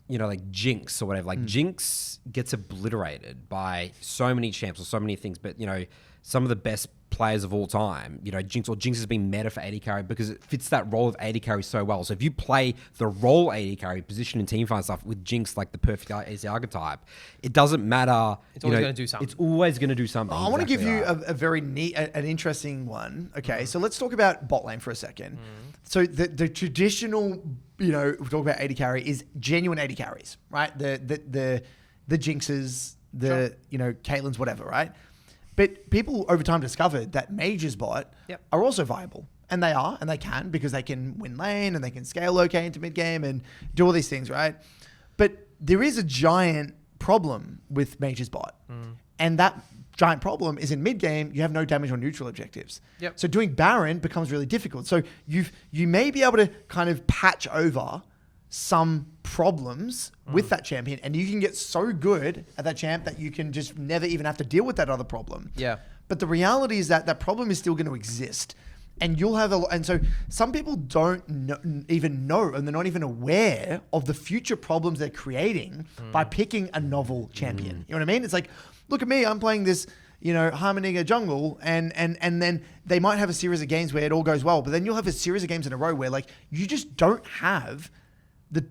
you know, like Jinx or whatever. Like Jinx gets obliterated by so many champs or so many things, but you know, some of the best players of all time, you know, Jinx has been meta for AD carry because it fits that role of AD carry so well. So if you play the role AD carry, position and team fight stuff with Jinx like the perfect AD archetype, it doesn't matter. It's always going to do something. It's always going to do something. I want to give you right. a very neat, an interesting one. Okay, so let's talk about bot lane for a second. So the traditional, you know, we talk about AD carry is genuine AD carries, right? The Jinxes, you know, Caitlyn's, whatever, right? But people over time discovered that mages bot are also viable. And they are, and they can, because they can win lane and they can scale okay into mid game and do all these things, right? But there is a giant problem with mages bot. And that giant problem is in mid game, you have no damage or neutral objectives. So doing Baron becomes really difficult. So you may be able to kind of patch over some problems with that champion, and you can get so good at that champ that you can just never even have to deal with that other problem. But the reality is that that problem is still going to exist, and you'll have and so some people don't even know, and they're not even aware of the future problems they're creating by picking a novel champion. You know what I mean? It's like, look at me, I'm playing this, you know, Harmonia jungle, and then they might have a series of games where it all goes well, but then you'll have a series of games in a row where like you just don't have the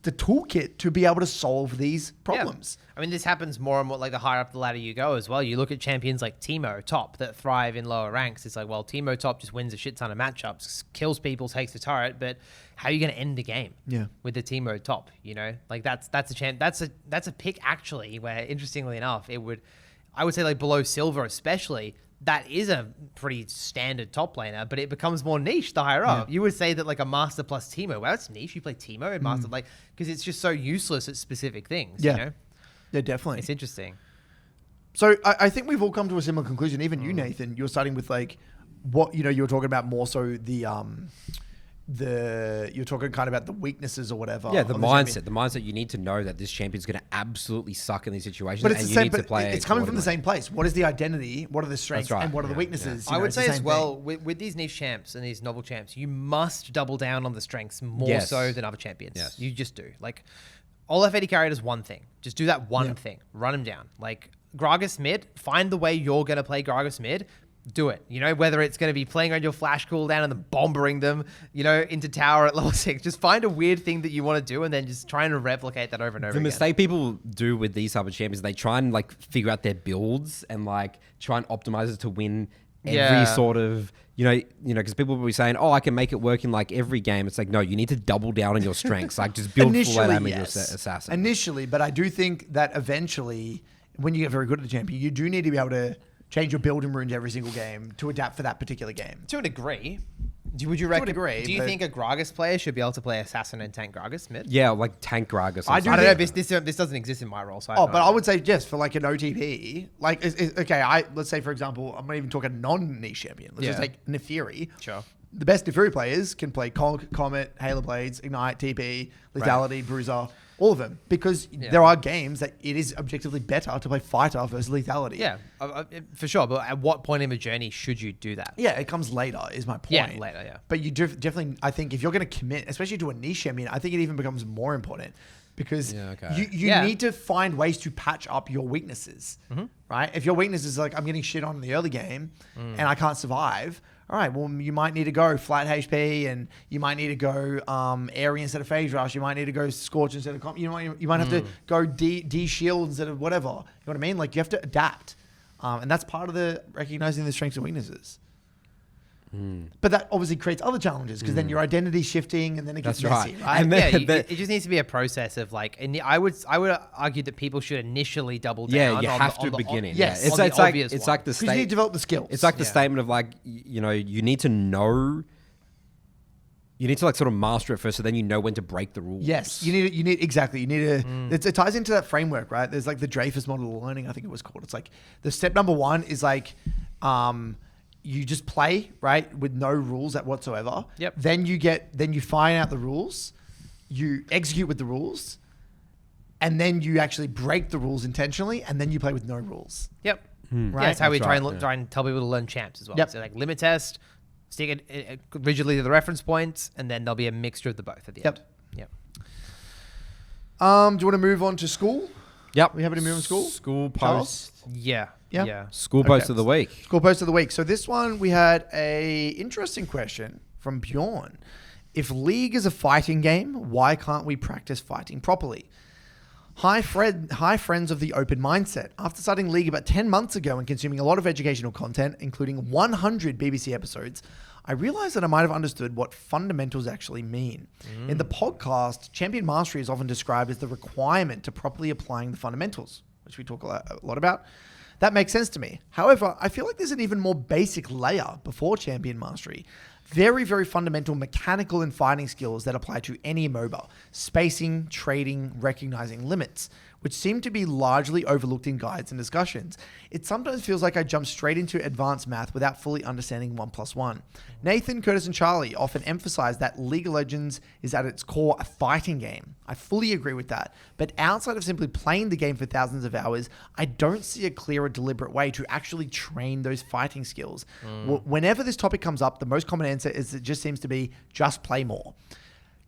toolkit to be able to solve these problems. I mean, this happens more and more like the higher up the ladder you go as well. You look at champions like Teemo top that thrive in lower ranks. It's like, well, Teemo top just wins a shit ton of matchups, kills people, takes the turret, but how are you going to end the game with the Teemo top? You know, like that's a champ. That's a pick actually where, interestingly enough, I would say like below silver especially, that is a pretty standard top laner, but it becomes more niche the higher up. You would say that like a Master plus Teemo, well, it's niche. You play Teemo and Master, like, because it's just so useless at specific things, you know? Yeah, definitely. It's interesting. So I think we've all come to a similar conclusion. Even you, Nathan, you're starting with like what, you know, you were talking about more so you're talking kind of about the weaknesses or whatever. Yeah, the mindset. You need to know that this champion's going to absolutely suck in these situations, but it's and the you same, need to play. It's coming from the same place. What is the identity? What are the strengths? And what are the weaknesses? I would say as well with these niche champs and these novel champs, you must double down on the strengths more so than other champions. You just do. Like Olaf AD carry does one thing. Just do that one thing. Run him down. Like Gragas mid. Find the way you're going to play Gragas mid. Do it. You know, whether it's going to be playing on your flash cooldown and then bombering them, you know, into tower at level 6. Just find a weird thing that you want to do and then just try and replicate that over and over again. The mistake people do with these type of champions, they try and like figure out their builds and like try and optimize it to win every sort of, you know, because people will be saying, oh, I can make it work in like every game. It's like, no, you need to double down on your strengths. Like just build full damage assassin. Initially, but I do think that eventually when you get very good at the champion, you do need to be able to change your build and runes every single game to adapt for that particular game. To a degree. Would you reckon? Do you think a Gragas player should be able to play assassin and tank Gragas mid? Yeah, like tank Gragas. I don't know. This doesn't exist in my role. So I would say yes for like an OTP. Like, let's say for example, I'm not even talking non-niche champion. Let's just take Neferi. Sure. The best Neferi players can play Comet, Halo Blades, Ignite, TP, Lethality, Bruiser, all of them, because there are games that it is objectively better to play Fighter versus Lethality. Yeah, for sure. But at what point in the journey should you do that? Yeah, it comes later, is my point. Yeah, later, yeah. But you definitely, I think if you're going to commit, especially to a niche champion, I think it even becomes more important because you need to find ways to patch up your weaknesses, right? If your weakness is like, I'm getting shit on in the early game and I can't survive, all right, well, you might need to go flat HP and you might need to go Airy instead of Phase Rush. You might need to go Scorch instead of... You might have to go D Shield instead of whatever. You know what I mean? Like, you have to adapt. And that's part of the recognizing the strengths and weaknesses. But that obviously creates other challenges because then your identity shifting and then it gets messy, right? And it just needs to be a process of like, and I would argue that people should initially double down. Yeah, you have to begin it. Yes, it's like the because you need to develop the skills. It's like the statement of like, you know, you need to know You need to like sort of master it first, so then you know when to break the rules. Yes, you need exactly. You need to. It ties into that framework, right? There's like the Dreyfus model of learning, I think it was called. It's like the step number one is like, you just play right with no rules at whatsoever. Yep. Then you find out the rules, you execute with the rules, and then you actually break the rules intentionally, and then you play with no rules. Yep. Right. Yeah, that's how we That's try right, and try and tell people to learn champs as well. Yep. So like limit test, stick it rigidly to the reference points, and then there'll be a mixture of the both at the end. Yep. Do you want to move on to Skool? Yep. We have any move on Skool? Skool Charles? post. Yeah. Yeah. Yeah. Skool post of the week. Skool post of the week. So this one we had a interesting question from Bjorn. If League is a fighting game, why can't we practice fighting properly? Hi friends of the open mindset. After starting League about 10 months ago and consuming a lot of educational content, including 100 BBC episodes, I realized that I might have understood what fundamentals actually mean. In the podcast, champion mastery is often described as the requirement to properly applying the fundamentals, which we talk a lot about. That makes sense to me. However, I feel like there's an even more basic layer before champion mastery. Very, very fundamental mechanical and fighting skills that apply to any MOBA. Spacing, trading, recognizing limits, which seem to be largely overlooked in guides and discussions. It sometimes feels like I jump straight into advanced math without fully understanding 1+1. Nathan, Curtis, and Charlie often emphasize that League of Legends is at its core a fighting game. I fully agree with that. But outside of simply playing the game for thousands of hours, I don't see a clear or deliberate way to actually train those fighting skills. Whenever this topic comes up, the most common answer is it just seems to be just play more.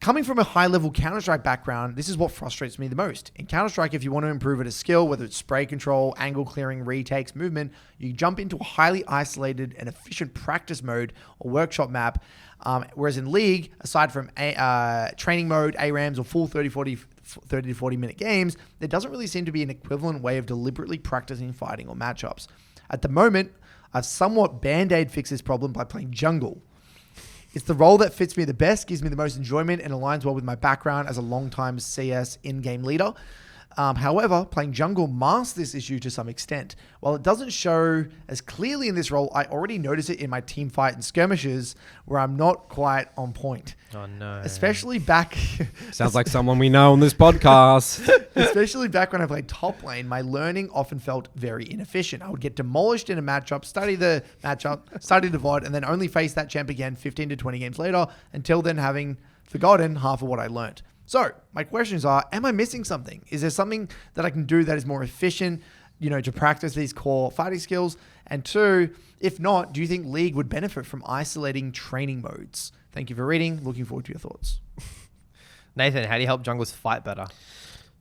Coming from a high-level Counter-Strike background, this is what frustrates me the most. In Counter-Strike, if you want to improve at a skill, whether it's spray control, angle clearing, retakes, movement, you jump into a highly isolated and efficient practice mode or workshop map. Whereas in League, aside from training mode, ARAMs, or full 30 to 40 minute games, there doesn't really seem to be an equivalent way of deliberately practicing fighting or matchups. At the moment, I've somewhat band-aid fixed this problem by playing jungle. It's the role that fits me the best, gives me the most enjoyment, and aligns well with my background as a long-time CS in-game leader. However, playing jungle masks this issue to some extent. While it doesn't show as clearly in this role, I already notice it in my team fight and skirmishes where I'm not quite on point. Oh no. Especially back... Sounds like someone we know on this podcast. Especially back when I played top lane, my learning often felt very inefficient. I would get demolished in a matchup, study the VOD, and then only face that champ again 15 to 20 games later, until then having forgotten half of what I learned. So my questions are, am I missing something? Is there something that I can do that is more efficient, to practice these core fighting skills? And two, if not, do you think League would benefit from isolating training modes? Thank you for reading. Looking forward to your thoughts. Nathan, how do you help junglers fight better?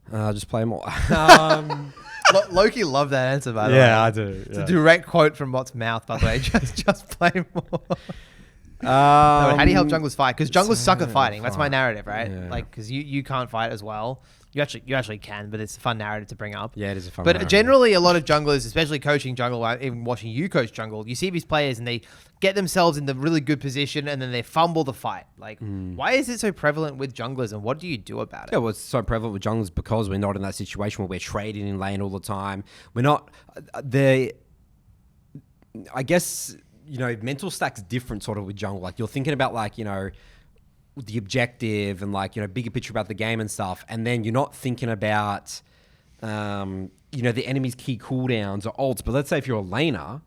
Just play more. Loki loved that answer, by the way. Yeah, I do. It's a direct quote from Bot's mouth, by the way. just play more. No, how do you help junglers fight? Because junglers suck at fighting. That's my narrative, right? Yeah. Like, because you can't fight as well. You actually can, but it's a fun narrative to bring up. Yeah, it is a fun But narrative. generally, a lot of junglers, especially coaching jungle, even watching you coach jungle, you see these players and they get themselves in the really good position and then they fumble the fight. Like, why is it so prevalent with junglers, and what do you do about it? Yeah, well, it's so prevalent with junglers because we're not in that situation where we're trading in lane all the time. We're not... I guess... mental stack's different sort of with jungle. Like you're thinking about the objective and bigger picture about the game and stuff. And then you're not thinking about, the enemy's key cooldowns or ults. But let's say if you're a laner,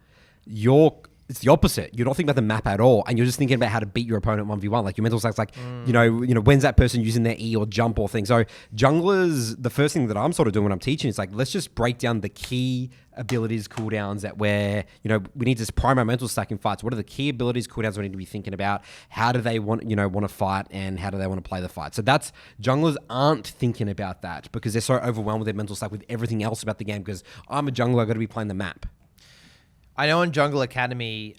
it's the opposite. You're not thinking about the map at all, and you're just thinking about how to beat your opponent 1v1. Like your mental stack's when's that person using their E or jump or thing. So junglers, the first thing that I'm sort of doing when I'm teaching is let's just break down the key abilities, cooldowns that we need to prime our mental stack in fights. What are the key abilities, cooldowns we need to be thinking about? How do they want to fight, and how do they want to play the fight? So that's junglers aren't thinking about that because they're so overwhelmed with their mental stack with everything else about the game. Because I'm a jungler, I've got to be playing the map. I know on Jungle Academy,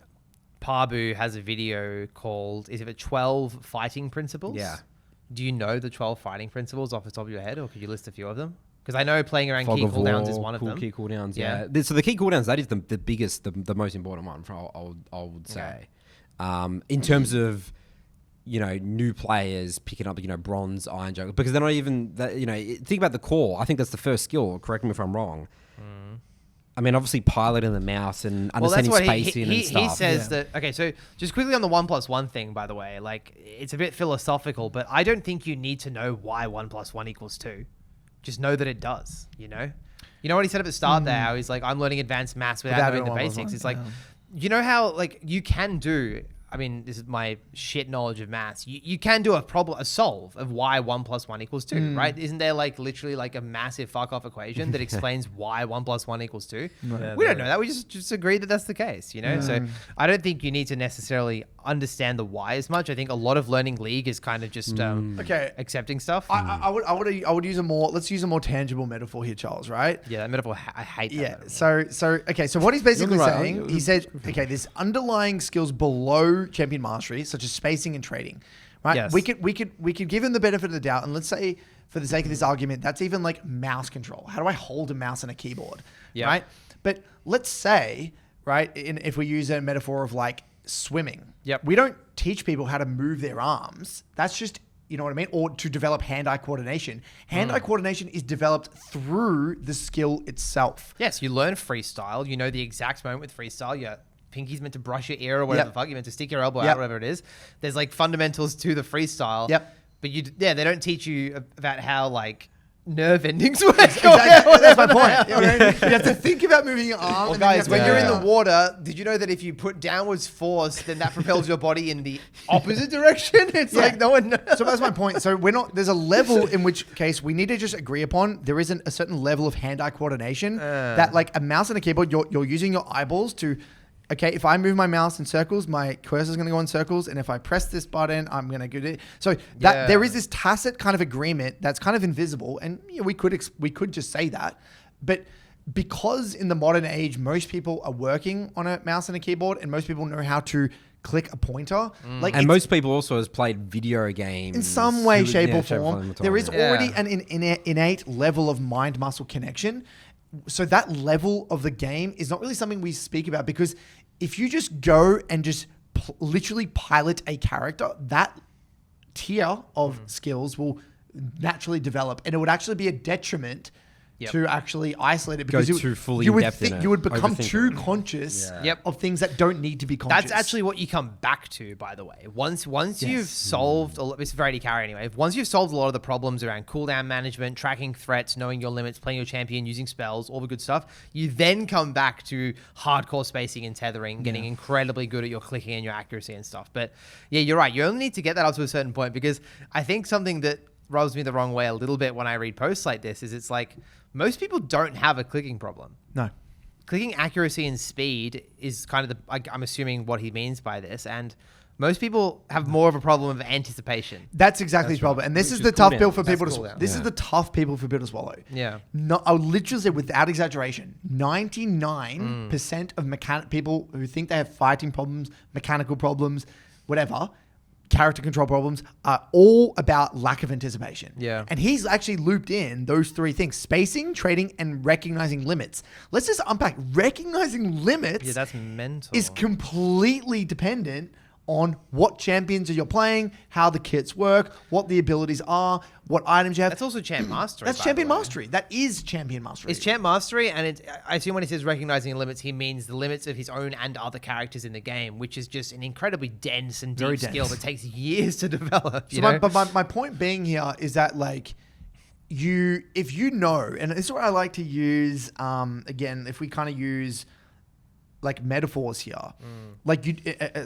Parbu has a video called, is it 12 Fighting Principles? Yeah. Do you know the 12 fighting principles off the top of your head, or could you list a few of them? Because I know playing around Fog key of cooldowns War, is one of them. Key cooldowns, yeah. So the key cooldowns, that is the biggest, the most important one, I would say. Okay. In terms of, new players picking up, bronze, iron jungle, because they're not even, think about the core. I think that's the first skill. Correct me if I'm wrong. I mean, obviously piloting the mouse and Well, that's understanding what spacing and stuff. he says that. Okay, so just quickly on the 1+1 thing, by the way, like it's a bit philosophical, but I don't think you need to know why 1+1 equals 2. Just know that it does. You know what he said at the start there. How he's like, I'm learning advanced maths without knowing the basics. It's like, you know how like you can do. I mean, this is my shit knowledge of maths. You can do a solve of why 1+1 equals 2, right? Isn't there like literally like a massive fuck off equation that explains why 1+1 equals 2? Yeah, We don't know that. We just agree that that's the case, you know? So I don't think you need to necessarily understand the why as much. I think a lot of learning League is kind of just accepting stuff. I would use let's use a more tangible metaphor here, Charles, right? Yeah, that metaphor, I hate that. Yeah. Metaphor. So what he's basically right. saying, he said, okay, there's underlying skills below champion mastery, such as spacing and trading, right? Yes. We could give him the benefit of the doubt, and let's say, for the sake of this argument, that's even like mouse control. How do I hold a mouse and a keyboard, right? But let's say, right, if we use a metaphor of like swimming, we don't teach people how to move their arms. That's just, you know what I mean? Or to develop hand-eye coordination. Hand-eye coordination is developed through the skill itself. Yes, you learn freestyle. You know the exact moment with freestyle. Your pinky's meant to brush your ear or whatever the fuck. You're meant to stick your elbow out, whatever it is. There's like fundamentals to the freestyle. But they don't teach you about how like nerve endings work. Exactly. That's my point. You have to think about moving your arm. Well, guys, when you're in the water, did you know that if you put downwards force, then that propels your body in the opposite direction? It's like no one knows. So that's my point. So there's a level in which case we need to just agree upon there isn't a certain level of hand-eye coordination that like a mouse and a keyboard, you're using your eyeballs to, okay, if I move my mouse in circles, my cursor is going to go in circles. And if I press this button, I'm going to do it. So that there is this tacit kind of agreement that's kind of invisible. And we could just say that. But because in the modern age, most people are working on a mouse and a keyboard and most people know how to click a pointer. And most people also has played video games. In some way, shape or form. There is already an innate level of mind-muscle connection. So that level of the game is not really something we speak about because if you just go and just literally pilot a character, that tier of skills will naturally develop and it would actually be a detriment to actually isolate it because you would become too conscious of things that don't need to be conscious. That's actually what you come back to, by the way. Once you've solved, it's Verity Carry anyway, once you've solved a lot of the problems around cooldown management, tracking threats, knowing your limits, playing your champion, using spells, all the good stuff, you then come back to hardcore spacing and tethering, getting incredibly good at your clicking and your accuracy and stuff. But yeah, you're right. You only need to get that up to a certain point because I think something that rubs me the wrong way a little bit when I read posts like this is it's like most people don't have a clicking problem. No. Clicking accuracy and speed is kind of I'm assuming what he means by this. And most people have more of a problem of anticipation. That's exactly his problem. And this is the tough pill for people to swallow. This is the tough people for people to swallow. Yeah. No, I would literally say without exaggeration, 99% of people who think they have fighting problems, mechanical problems, whatever, character control problems are all about lack of anticipation. Yeah. And he's actually looped in those three things: spacing, trading, and recognizing limits. Let's just unpack. Recognizing limits that's mental. Is completely dependent on what champions you're playing, how the kits work, what the abilities are, what items you have. That's also champ mastery. That's champion mastery. That is champion mastery. It's champ mastery, and I assume when he says recognizing limits, he means the limits of his own and other characters in the game, which is just an incredibly dense and deep skill that takes years to develop. But my point being here is that like if you know, and this is what I like to use. Again, if we kind of use like metaphors here, like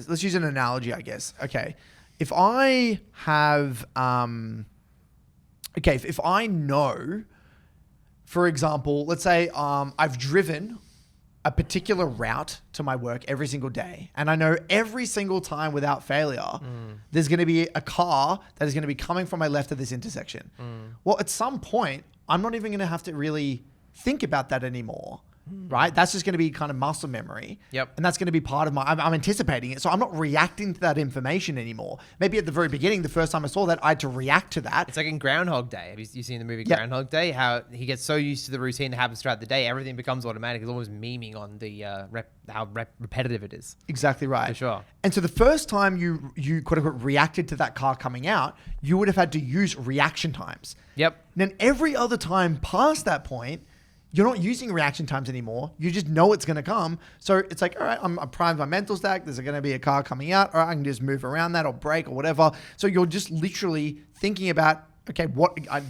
let's use an analogy, I guess. Okay, if I have, if I know, for example, let's say I've driven a particular route to my work every single day, and I know every single time without failure, there's going to be a car that is going to be coming from my left at this intersection. Well, at some point, I'm not even going to have to really think about that anymore. Right? That's just going to be kind of muscle memory. Yep. And that's going to be part of I'm anticipating it. So I'm not reacting to that information anymore. Maybe at the very beginning, the first time I saw that, I had to react to that. It's like in Groundhog Day. Have you seen the movie Groundhog Day? How he gets so used to the routine that happens throughout the day, everything becomes automatic. It's almost memeing on the how repetitive it is. Exactly right. For sure. And so the first time you quote unquote reacted to that car coming out, you would have had to use reaction times. Yep. And then every other time past that point, you're not using reaction times anymore. You just know it's going to come. So it's like, all right, I primed my mental stack. There's going to be a car coming out. All right, I can just move around that or brake or whatever. So you're just literally thinking about, okay,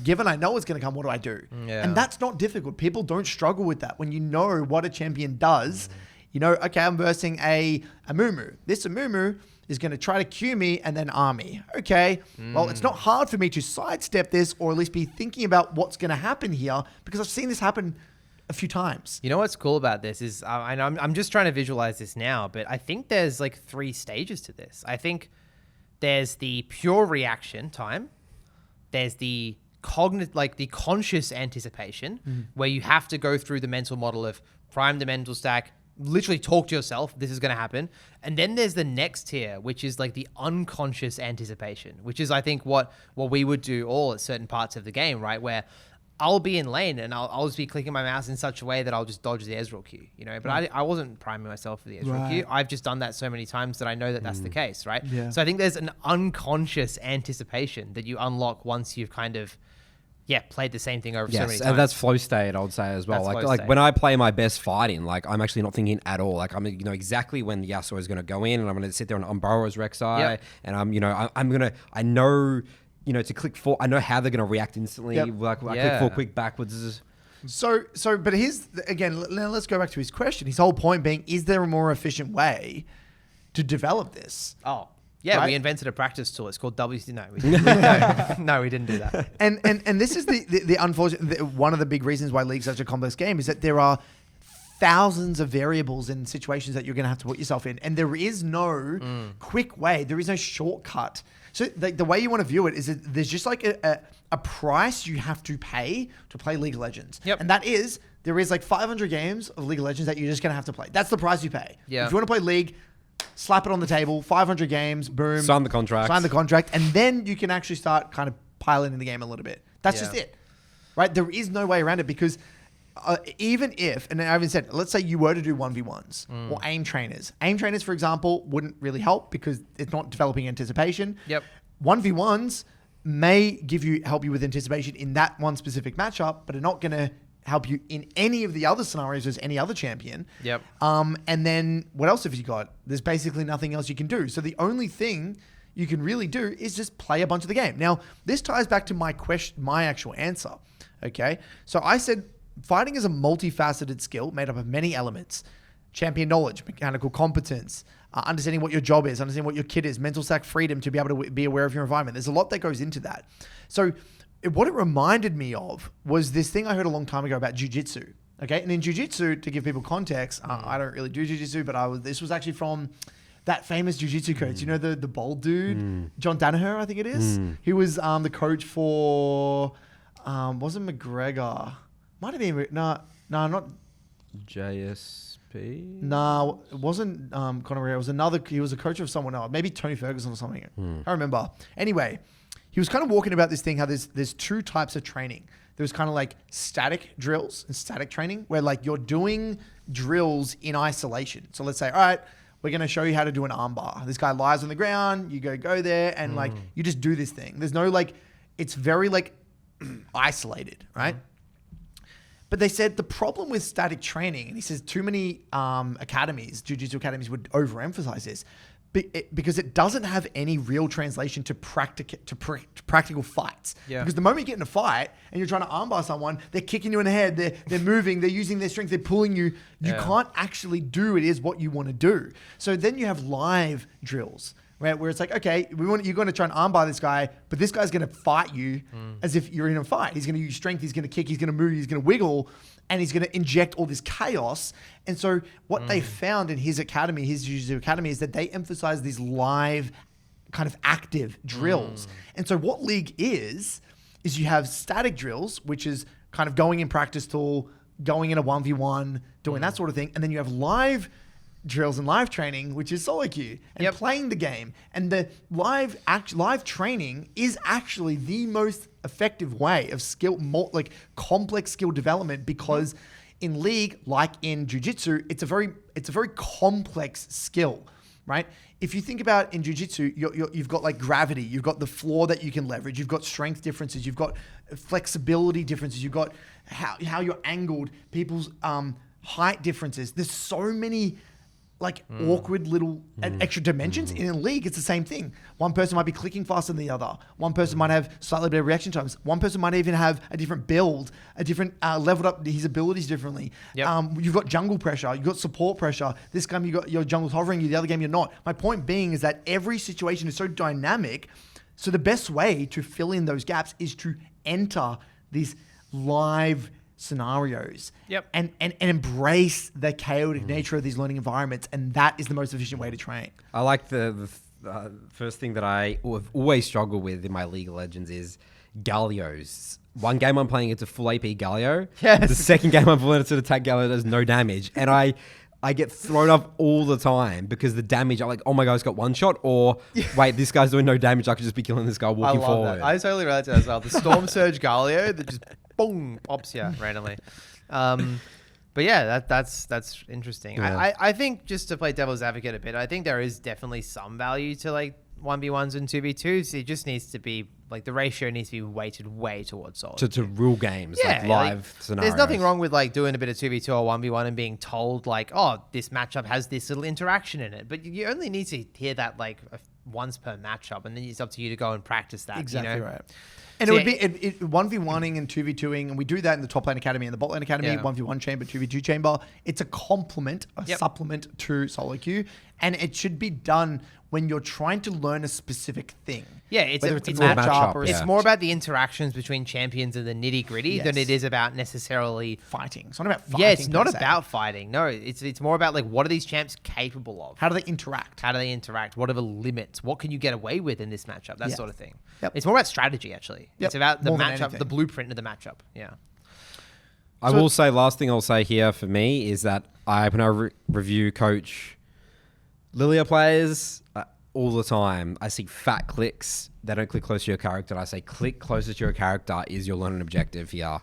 given I know it's going to come, what do I do? Yeah. And that's not difficult. People don't struggle with that. When you know what a champion does, you know, okay, I'm versing a Amumu. This Amumu is going to try to cue me and then arm me. Okay, well, it's not hard for me to sidestep this or at least be thinking about what's going to happen here because I've seen this happen a few times. You know what's cool about this is, and I'm just trying to visualize this now, but I think there's like 3 stages to this. I think there's the pure reaction time. There's the the conscious anticipation, where you have to go through the mental model of prime the mental stack, literally talk to yourself, this is going to happen. And then there's the next tier, which is like the unconscious anticipation, which is, I think, what we would do all at certain parts of the game, right? Where I'll be in lane and I'll just be clicking my mouse in such a way that I'll just dodge the Ezreal Q, you know, but I wasn't priming myself for the Ezreal Q. I've just done that so many times that I know that that's the case, right? Yeah. So I think there's an unconscious anticipation that you unlock once you've kind of, played the same thing over so many times. And that's flow state, I would say as well. That's Like when I play my best fighting, like I'm actually not thinking at all. Like I'm, you know, exactly when the Yasuo is going to go in, and I'm going to sit there and unburrow Rek'Sai, and I'm, you know, I know, you know, to click 4, I know how they're going to react instantly. Like I click 4 quick backwards. So, but now let's go back to his question. His whole point being, is there a more efficient way to develop this? Oh, yeah, right? We invented a practice tool. It's called WC. No, we didn't. No, we didn't do that. And this is the unfortunate, one of the big reasons why League's such a complex game is that there are thousands of variables and situations that you're going to have to put yourself in. And there is no quick way. There is no shortcut. So the way you want to view it is that there's just like a price you have to pay to play League of Legends. Yep. And that is, there is like 500 games of League of Legends that you're just going to have to play. That's the price you pay. Yeah. If you want to play League, slap it on the table, 500 games, boom. Sign the contract. And then you can actually start kind of piloting the game a little bit. That's just it. Right? There is no way around it because even if, and I even said, let's say you were to do 1v1s or aim trainers. Aim trainers, for example, wouldn't really help because it's not developing anticipation. Yep. 1v1s may help you with anticipation in that one specific matchup, but are not going to help you in any of the other scenarios as any other champion. Yep. And then what else have you got? There's basically nothing else you can do. So the only thing you can really do is just play a bunch of the game. Now, this ties back to my actual answer. Okay. So I said fighting is a multifaceted skill made up of many elements: champion knowledge, mechanical competence, understanding what your job is, understanding what your kit is, mental stack freedom to be able to be aware of your environment. There's a lot that goes into that. So what it reminded me of was this thing I heard a long time ago about jiu-jitsu. Okay. And in jiu-jitsu, to give people context, I don't really do jiu-jitsu, but this was actually from that famous jiu-jitsu coach. You know, the bald dude, John Danaher, I think it is. He was the coach for, wasn't McGregor. Might have been, no, not JSP. No, it wasn't Conor McGregor. It was another. He was a coach of someone else, maybe Tony Ferguson or something. I remember. Anyway, he was kind of walking about this thing how there's 2 types of training. There's kind of like static drills and static training where like you're doing drills in isolation. So let's say, all right, we're going to show you how to do an armbar. This guy lies on the ground. You go there and like you just do this thing. There's no like, it's very like isolated, right? But they said the problem with static training, and he says too many jiu-jitsu academies would overemphasize this, because it doesn't have any real translation to practical fights. Yeah. Because the moment you get in a fight and you're trying to armbar someone, they're kicking you in the head, they're moving, they're using their strength, they're pulling you. You can't actually do what you want to do. So then you have live drills. Right, where it's like, okay, you're going to try and armbar this guy, but this guy's going to fight you as if you're in a fight. He's going to use strength, he's going to kick, he's going to move, he's going to wiggle, and he's going to inject all this chaos. And so what they found in his academy, his jiu-jitsu academy, is that they emphasize these live kind of active drills. And so what League is you have static drills, which is kind of going in practice tool, going in a 1v1, doing that sort of thing. And then you have live drills and live training, which is solo queue, and playing the game. And the live training is actually the most effective way of complex skill development, because in League, like in jiu-jitsu, it's a very complex skill. right? If you think about in jiu-jitsu, you've got like gravity, you've got the floor that you can leverage, you've got strength differences, you've got flexibility differences, you've got how you're angled, people's height differences. There's so many like awkward little extra dimensions. In a league, it's the same thing. One person might be clicking faster than the other. One person might have slightly better reaction times. One person might even have a different build, a different leveled up his abilities differently. Yep. You've got jungle pressure. You've got support pressure. This game you got your jungle's hovering you. The other game you're not. My point being is that every situation is so dynamic. So the best way to fill in those gaps is to enter these live scenarios and embrace the chaotic nature of these learning environments, and that is the most efficient way to train. I like the first thing that I have always struggled with in my League of Legends is Gallios. One game I'm playing, it's a full AP Gallio. Yes. The second game I'm playing, it's an attack Gallio that does no damage. And I get thrown off all the time because the damage, I'm like, oh my God, it's got one shot, or wait, this guy's doing no damage. I could just be killing this guy walking forward. That. I totally relate to that as well. The Storm Surge Galio that just boom pops you randomly. But yeah, that's interesting. Yeah. I think, just to play devil's advocate a bit, I think there is definitely some value to like 1v1s and 2v2s. It just needs to be like the ratio needs to be weighted way towards solo. To real games, like live like, scenarios. There's nothing wrong with like doing a bit of 2v2 or 1v1 and being told like, oh, this matchup has this little interaction in it. But you only need to hear that like once per matchup, and then it's up to you to go and practice that. Exactly, you know? right. And so it would be 1v1ing and 2v2ing, and we do that in the top lane academy and the bot lane academy, 1v1 chamber, 2v2 chamber. It's a complement, a supplement to solo queue, and it should be done when you're trying to learn a specific thing. Yeah, it's a matchup or it's more about the interactions between champions and the nitty gritty than it is about necessarily fighting. It's not about fighting. Yeah, it's not about fighting. No, it's more about like, what are these champs capable of? How do they interact? What are the limits? What can you get away with in this matchup? That sort of thing. Yep. It's more about strategy, actually. Yep. It's about the More than matchup, anything. the blueprint of the matchup. Yeah. I will say, last thing I'll say here for me is that when I review coach Lilia players all the time, I see fat clicks. They don't click close to your character. And I say click closer to your character is your learning objective here.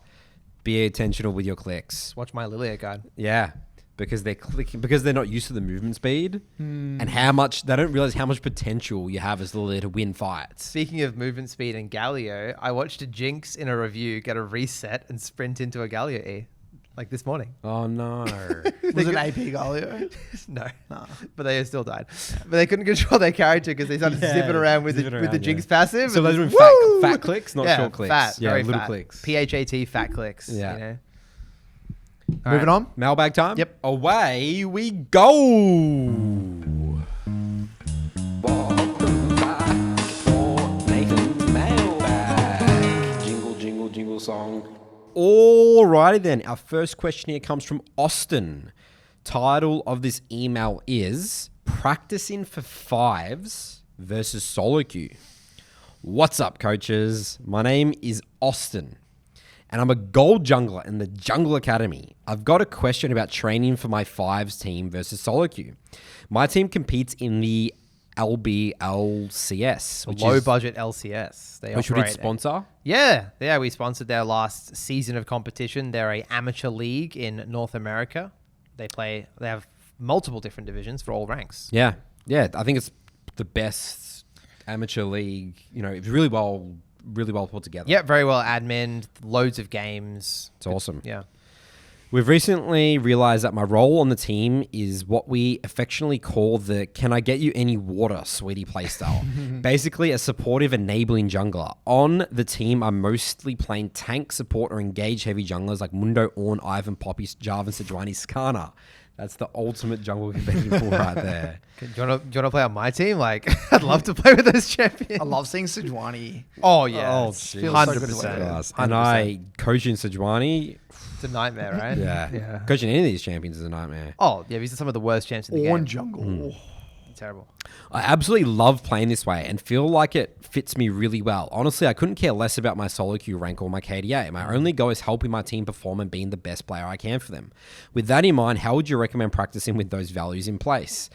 Be intentional with your clicks. Watch my Lilia guide. Yeah, because they're clicking, because they're not used to the movement speed and how much they don't realize how much potential you have as Lilia to win fights. Speaking of movement speed and Galio, I watched a Jinx in a review get a reset and sprint into a Galio E. Like this morning. Oh no. Was it AP Galio? No. But they still died. But they couldn't control their character because they started zipping around with the Jinx passive. So they're doing fat clicks, not short clicks. Fat, yeah, very little fat. clicks. PHAT fat clicks. Yeah. You know? Moving on. Mailbag time? Yep. Away we go. Nathan's Mailbag. Jingle, jingle, jingle song. Alrighty then. Our first question here comes from Austin. Title of this email is Practicing for Fives versus Solo Queue. What's up, coaches? My name is Austin, and I'm a gold jungler in the Jungle Academy. I've got a question about training for my fives team versus solo queue. My team competes in the LBLCS, which Low is, budget LCS. which we did sponsor. Yeah, we sponsored their last season of competition. They're a amateur league in North America. They have multiple different divisions for all ranks. Yeah. I think it's the best amateur league. You know, it's really well put together. Yeah, very well admin, loads of games. It's awesome. Yeah. We've recently realized that my role on the team is what we affectionately call the "Can I get you any water, sweetie" playstyle. Basically, a supportive, enabling jungler. On the team, I'm mostly playing tank, support, or engage heavy junglers like Mundo, Ornn, Ivan, Poppy, Jarvan, Sejuani, Skana. That's the ultimate jungle competitive pool right there. Do you want to play on my team? Like, I'd love to play with those champions. I love seeing Sejuani. Oh, yeah. Oh, Feels so good to 100%. play with. And I coaching Sejuani. It's a nightmare, right? Yeah. Coaching any of these champions is a nightmare. Oh, yeah. These are some of the worst champs in the Ornn game. jungle. Terrible. I absolutely love playing this way and feel like it fits me really well. Honestly, I couldn't care less about my solo queue rank or my KDA. My only goal is helping my team perform and being the best player I can for them. With that in mind, how would you recommend practicing with those values in place?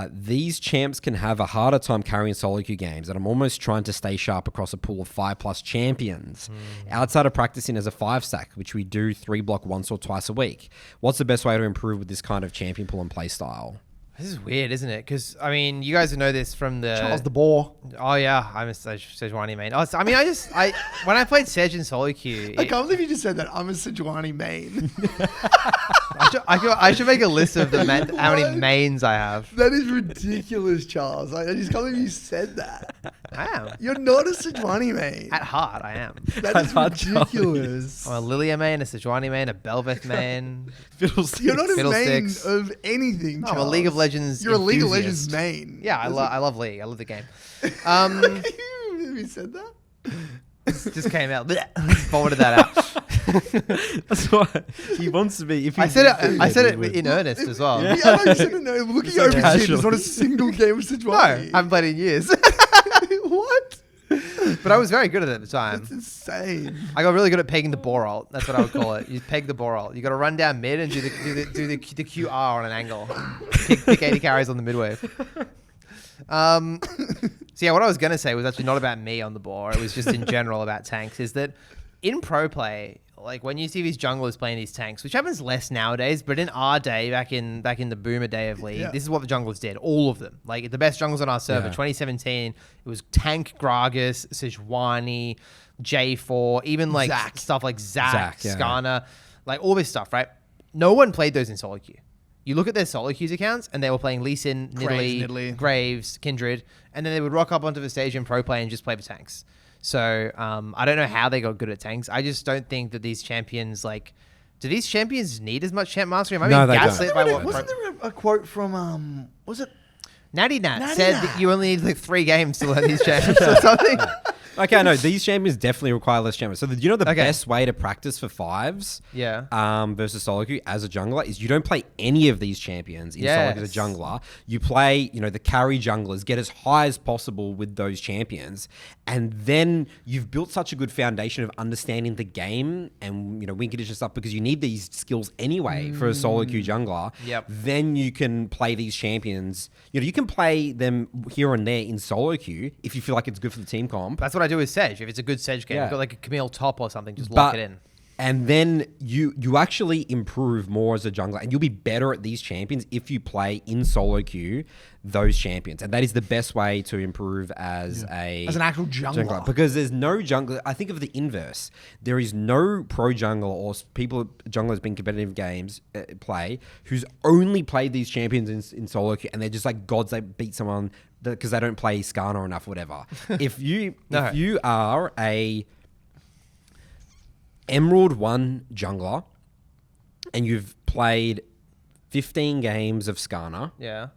These champs can have a harder time carrying solo queue games, and I'm almost trying to stay sharp across a pool of 5+ champions. Outside of practicing as a 5-stack, which we do 3 block once or twice a week, what's the best way to improve with this kind of champion pool and play style? This is weird, isn't it? Because, I mean, you guys know this from the... Charles the Boar. Oh, yeah. I'm a Sejuani main. When I played Sej in solo queue... I can't believe you just said that. I'm a Sejuani main. I should make a list of how many mains I have. That is ridiculous, Charles. I just can't believe you said that. I am. You're not a Sejuani main. At heart, I am. That is ridiculous. I'm a Lilia main, a Sejuani main, a Belveth main. Fiddlesticks. You're not a main Fiddlesticks. of anything, No, Charles. I'm a League of Legends You're a League of enthusiast. Legends main. Yeah, I love League. I love the game. Have you said that? Just came out. Forwarded that out. That's why he wants to be. If I said it in earnest as well. Yeah, I know you said it. No, looking so over here, casual. there's not a single game of No, Sejuani. I haven't played it in years. What? But I was very good at it at the time. That's insane. I got really good at pegging the bore ult. That's what I would call it. You peg the bore ult. You got to run down mid and do the QR on an angle. Pick 80 carries on the mid wave. So yeah, what I was gonna say was actually not about me on the board. It was just in general about tanks. Is that in pro play, like when you see these junglers playing these tanks, which happens less nowadays, but in our day, back in the boomer day of League, this is what the junglers did. All of them, like the best junglers on our server, 2017, it was Tank, Gragas, Sejuani, J4, even like Zac. stuff like Zac, yeah. Skarner, like all this stuff, right? No one played those in solo queue. You look at their solo queues accounts, and they were playing Lee Sin, Nidalee, Graves, Kindred, and then they would rock up onto the stage in pro play and just play for tanks. So I don't know how they got good at tanks. I just don't think that these champions, like, do these champions need as much champ mastery? Am I being they don't. gaslit by what? Wasn't there a quote from was it? Natty Nat Natty said Nat. that you only need like 3 games to learn these champs or something. Okay, no, these champions definitely require less champions. So you know the Okay. best way to practice for fives Yeah. versus solo queue as a jungler is you don't play any of these champions in solo queue as a jungler. You play, the carry junglers, get as high as possible with those champions, and then you've built such a good foundation of understanding the game and, win condition stuff because you need these skills anyway for a solo queue jungler. Yep. Then you can play these champions. You can play them here and there in solo queue if you feel like it's good for the team comp. That's what I do with Sej. If it's a good Sej game, Yeah. you've got like a Camille top or something, just lock it in. And then you actually improve more as a jungler, and you'll be better at these champions if you play in solo queue those champions, and that is the best way to improve as an actual jungler. because there's no jungler. I think of the inverse. There is no pro jungler or junglers being competitive games play who's only played these champions in solo queue, and they're just like gods. They beat someone because they don't play Skarner enough, or whatever. if you are a Emerald 1 jungler and you've played 15 games of Skarner, Yeah.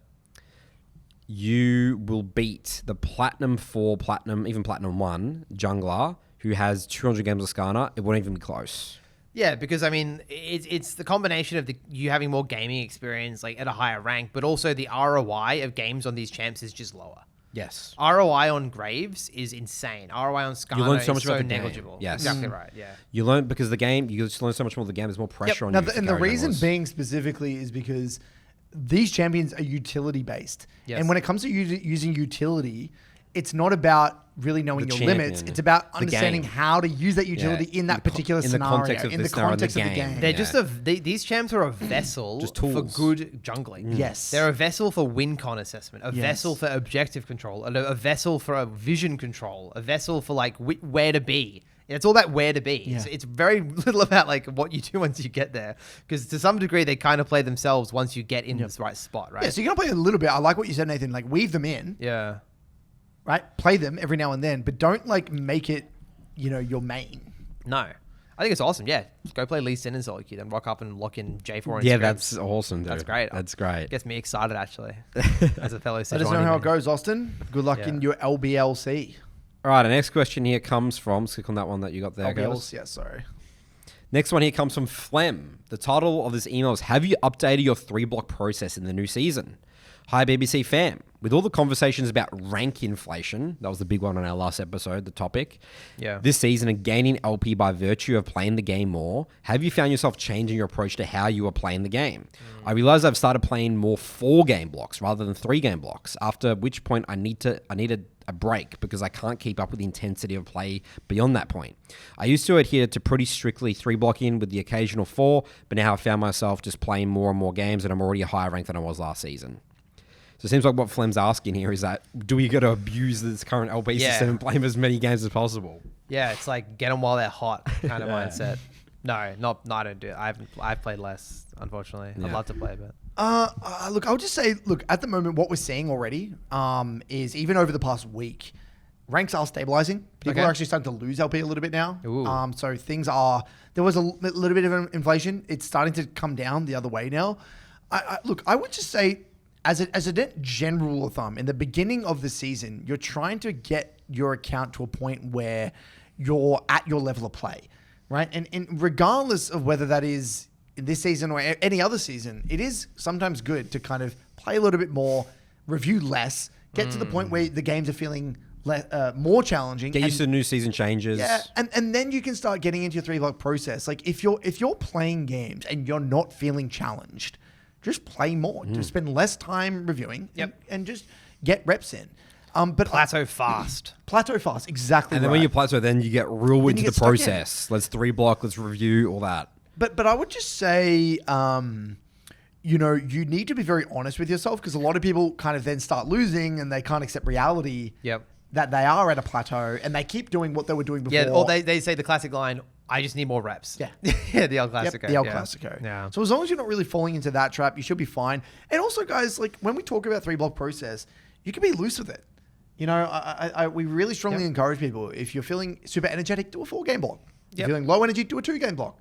you will beat the Platinum 4, even Platinum 1 jungler who has 200 games of Skarner. It won't even be close. Yeah, because I mean, it's the combination of you having more gaming experience, like at a higher rank, but also the ROI of games on these champs is just lower. Yes. ROI on Graves is insane. ROI on Skarner You learn so much is about so the game. negligible. Yes. Exactly right. Yeah. You learn because the game, you just learn so much more of the game. There's more pressure on Now, you. to and the carry reason junglers. being specifically is because these champions are utility based. Yes. And when it comes to using utility, it's not about really knowing The your limits. champion. It's about The understanding game. how to use that utility in that particular in the scenario, context of in the the scenario of the context of the game. game. They're Yeah. just these champs are a vessel Just for tools. good jungling. Yes. They're a vessel for win con assessment, a Yes. vessel for objective control, a vessel for a vision control, a vessel for like where to be. It's all about where to be. Yeah. It's very little about like what you do once you get there, because to some degree they kind of play themselves once you get in this right spot, right? Yeah, so you're going to play a little bit. I like what you said, Nathan. Like, weave them in, Yeah. right? Play them every now and then, but don't, like, make it, your main. No. I think it's awesome. Yeah. Just go play Lee Sin and solo queue, then rock up and lock in J4 and Yeah, Scrimps. that's awesome, dude. That's great. That's great. Gets me excited, actually, as a fellow Let us Sejuani know how man. it goes, Austin. Good luck Yeah. in your LBLC. All right, our next question here comes from, let's click on that one that you got there, guys. LBLC, yeah, sorry. Next one here comes from Flem. The title of this email is, have you updated your 3-block process in the new season? Hi, BBC fam. With all the conversations about rank inflation, that was the big one on our last episode, the topic, Yeah. this season and gaining LP by virtue of playing the game more, have you found yourself changing your approach to how you are playing the game? I realize I've started playing more 4-game blocks rather than 3-game blocks, after which point I needed a break because I can't keep up with the intensity of play beyond that point. I used to adhere to pretty strictly 3-blocking with the occasional 4, but now I've found myself just playing more and more games and I'm already a higher rank than I was last season. So it seems like what Flem's asking here is that, do we got to abuse this current LP system and play them as many games as possible? Yeah, it's like get them while they're hot kind of mindset. No, I don't do it. I've played less, unfortunately. I'd love to play, but... Look, I would just say, at the moment, what we're seeing already is even over the past week, ranks are stabilizing. People are actually starting to lose LP a little bit now. So things are... There was a little bit of inflation. It's starting to come down the other way now. I would just say, as a general rule of thumb, in the beginning of the season, you're trying to get your account to a point where you're at your level of play, right? And regardless of whether that is in this season or any other season, it is sometimes good to kind of play a little bit more, review less, get to the point where the games are feeling more challenging. Get used to the new season changes. Yeah, and then you can start getting into your 3-block process. Like if you're playing games and you're not feeling challenged, just play more. Just spend less time reviewing and just get reps in. But plateau fast. Plateau fast, exactly. And then right. when you plateau, then you get real Then into you the get stuck in. process. Let's 3-block, let's review, all that. But I would just say, you need to be very honest with yourself, because a lot of people kind of then start losing and they can't accept reality that they are at a plateau and they keep doing what they were doing before. Yeah, or they say the classic line, I just need more reps. Yeah. Yeah, the old Classico. The old Classico. Yeah. So as long as you're not really falling into that trap, you should be fine. And also, guys, like when we talk about 3-block process, you can be loose with it. We really strongly encourage people, if you're feeling super energetic, do a 4-game block. If you're feeling low energy, do a 2-game block.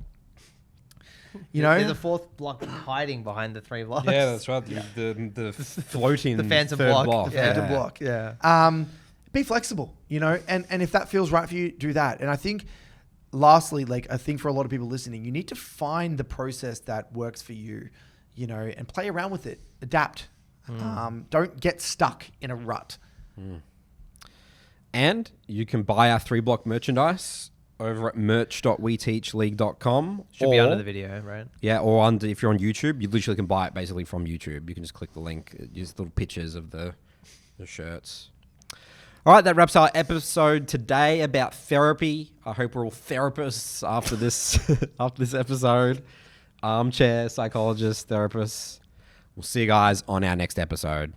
There's a 4th block hiding behind the 3 blocks. Yeah, that's right. The floating the phantom third block. The phantom block. Yeah. Be flexible, and if that feels right for you, do that. And I think, lastly, I think for a lot of people listening, you need to find the process that works for you, and play around with it, adapt. Don't get stuck in a rut. And you can buy our 3-block merchandise over at merch.weteachleague.com. Should be under the video, right? Yeah, or if you're on YouTube, you literally can buy it basically from YouTube. You can just click the link, just little pictures of the shirts. All right, that wraps our episode today about therapy. I hope we're all therapists after this episode. Armchair psychologists, therapists. We'll see you guys on our next episode.